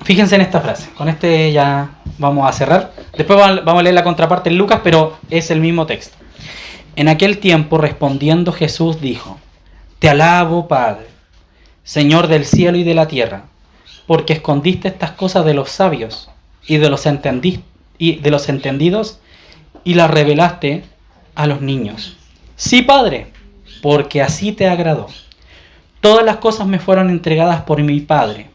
Fíjense en esta frase. Con este ya vamos a cerrar. Después vamos a leer la contraparte en Lucas, pero es el mismo texto. En aquel tiempo, respondiendo Jesús, dijo: Te alabo, Padre, Señor del cielo y de la tierra, porque escondiste estas cosas de los sabios y de los entendidos y las revelaste a los niños. Sí, Padre, porque así te agradó. Todas las cosas me fueron entregadas por mi Padre,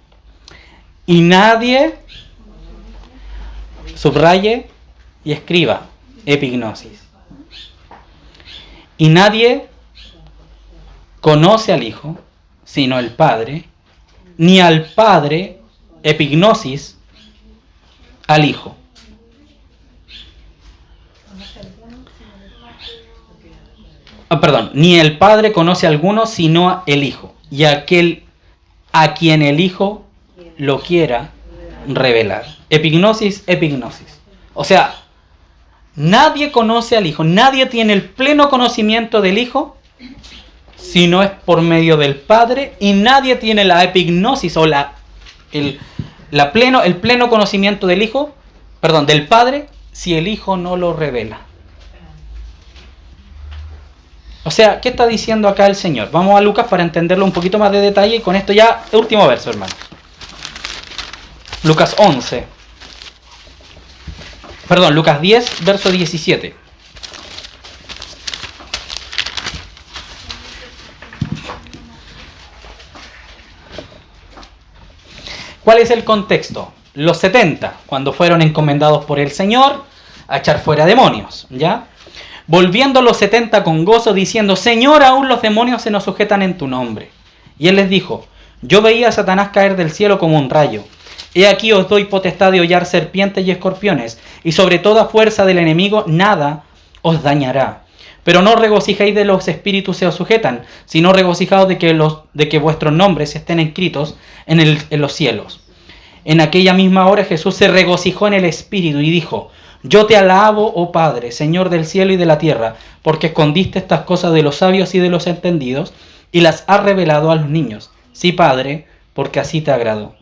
y nadie, subraye y escriba, epignosis, y nadie conoce al Hijo sino el Padre, ni al Padre, epignosis, al Hijo. Ni el Padre conoce a alguno sino el Hijo, y aquel a quien el Hijo lo quiera revelar. Epignosis. O sea, nadie conoce al Hijo, nadie tiene el pleno conocimiento del Hijo si no es por medio del Padre, y nadie tiene la epignosis o el pleno conocimiento del Padre, si el Hijo no lo revela. O sea, ¿qué está diciendo acá el Señor? Vamos a Lucas para entenderlo un poquito más de detalle, y con esto ya, último verso, hermano. Lucas 10, verso 17. ¿Cuál es el contexto? Los 70, cuando fueron encomendados por el Señor a echar fuera demonios, ¿ya? Volviendo los 70 con gozo, diciendo: Señor, aún los demonios se nos sujetan en tu nombre. Y él les dijo: Yo veía a Satanás caer del cielo como un rayo. He aquí os doy potestad de hollar serpientes y escorpiones, y sobre toda fuerza del enemigo nada os dañará. Pero no regocijéis de los espíritus se os sujetan, sino regocijaos de que vuestros nombres estén escritos en los cielos. En aquella misma hora Jesús se regocijó en el espíritu y dijo: Yo te alabo, oh Padre, Señor del cielo y de la tierra, porque escondiste estas cosas de los sabios y de los entendidos, y las has revelado a los niños. Sí, Padre, porque así te agradó.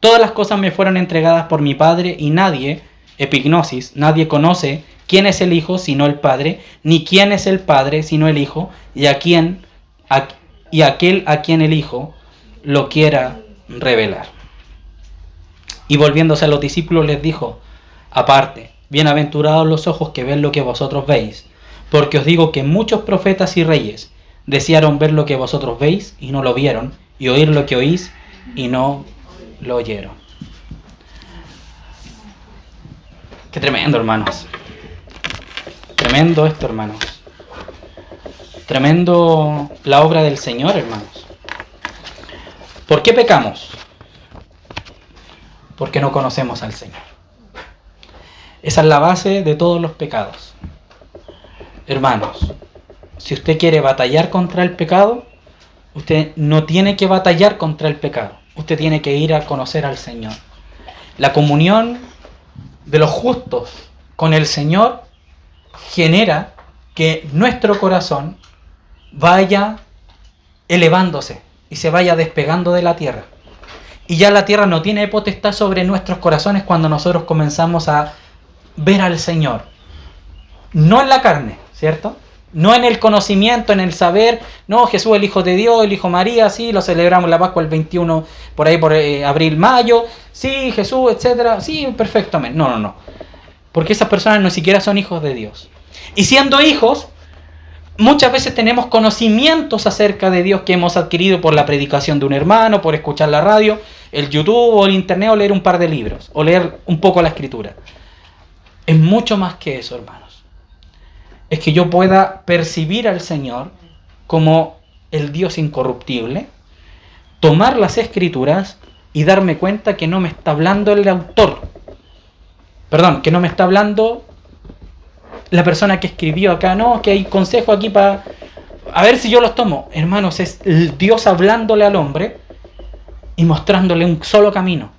Todas las cosas me fueron entregadas por mi Padre, y nadie, epignosis, nadie conoce quién es el Hijo sino el Padre, ni quién es el Padre sino el Hijo, y aquel a quien el Hijo lo quiera revelar. Y volviéndose a los discípulos les dijo aparte: Bienaventurados los ojos que ven lo que vosotros veis, porque os digo que muchos profetas y reyes desearon ver lo que vosotros veis y no lo vieron, y oír lo que oís y no lo oyeron. Qué tremendo, hermanos. Tremendo esto, hermanos. Tremendo la obra del Señor, hermanos. ¿Por qué pecamos? Porque no conocemos al Señor. Esa es la base de todos los pecados. Hermanos, si usted quiere batallar contra el pecado, usted no tiene que batallar contra el pecado. Usted tiene que ir a conocer al Señor. La comunión de los justos con el Señor genera que nuestro corazón vaya elevándose y se vaya despegando de la tierra. Y ya la tierra no tiene potestad sobre nuestros corazones cuando nosotros comenzamos a ver al Señor. No en la carne, ¿cierto? No en el conocimiento, en el saber, no, Jesús el Hijo de Dios, el Hijo María, sí, lo celebramos la Pascua el 21, por ahí por abril, mayo, sí, Jesús, etcétera, sí, perfectamente. No. Porque esas personas no siquiera son hijos de Dios. Y siendo hijos, muchas veces tenemos conocimientos acerca de Dios que hemos adquirido por la predicación de un hermano, por escuchar la radio, el YouTube o el internet, o leer un par de libros, o leer un poco la Escritura. Es mucho más que eso, hermanos. Es que yo pueda percibir al Señor como el Dios incorruptible, tomar las Escrituras y darme cuenta que no me está hablando el autor. Perdón, que no me está hablando la persona que escribió acá, no, que hay consejo aquí para... A ver si yo los tomo. Hermanos, es el Dios hablándole al hombre y mostrándole un solo camino.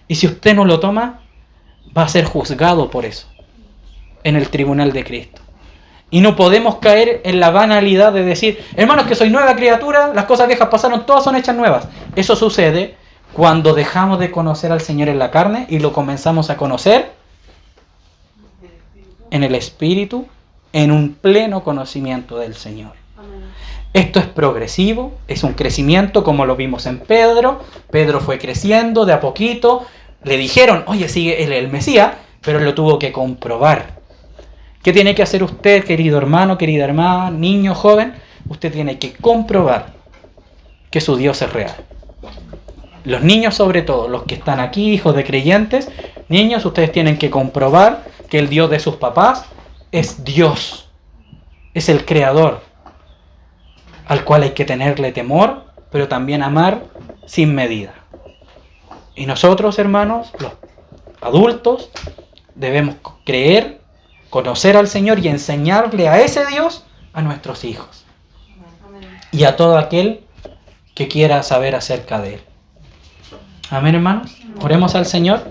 Y si usted no lo toma, va a ser juzgado por eso en el tribunal de Cristo. Y no podemos caer en la banalidad de decir, hermanos, que soy nueva criatura, las cosas viejas pasaron, todas son hechas nuevas. Eso sucede cuando dejamos de conocer al Señor en la carne y lo comenzamos a conocer en el Espíritu, en un pleno conocimiento del Señor. Esto es progresivo, es un crecimiento como lo vimos en Pedro. Pedro fue creciendo de a poquito. Le dijeron, oye, sigue el Mesías, pero él lo tuvo que comprobar. ¿Qué tiene que hacer usted, querido hermano, querida hermana, niño, joven? Usted tiene que comprobar que su Dios es real. Los niños, sobre todo, los que están aquí, hijos de creyentes, niños, ustedes tienen que comprobar que el Dios de sus papás es Dios, es el Creador, al cual hay que tenerle temor, pero también amar sin medida. Y nosotros, hermanos, los adultos, debemos creer, conocer al Señor y enseñarle a ese Dios a nuestros hijos y a todo aquel que quiera saber acerca de Él. Amén, hermanos. Oremos al Señor.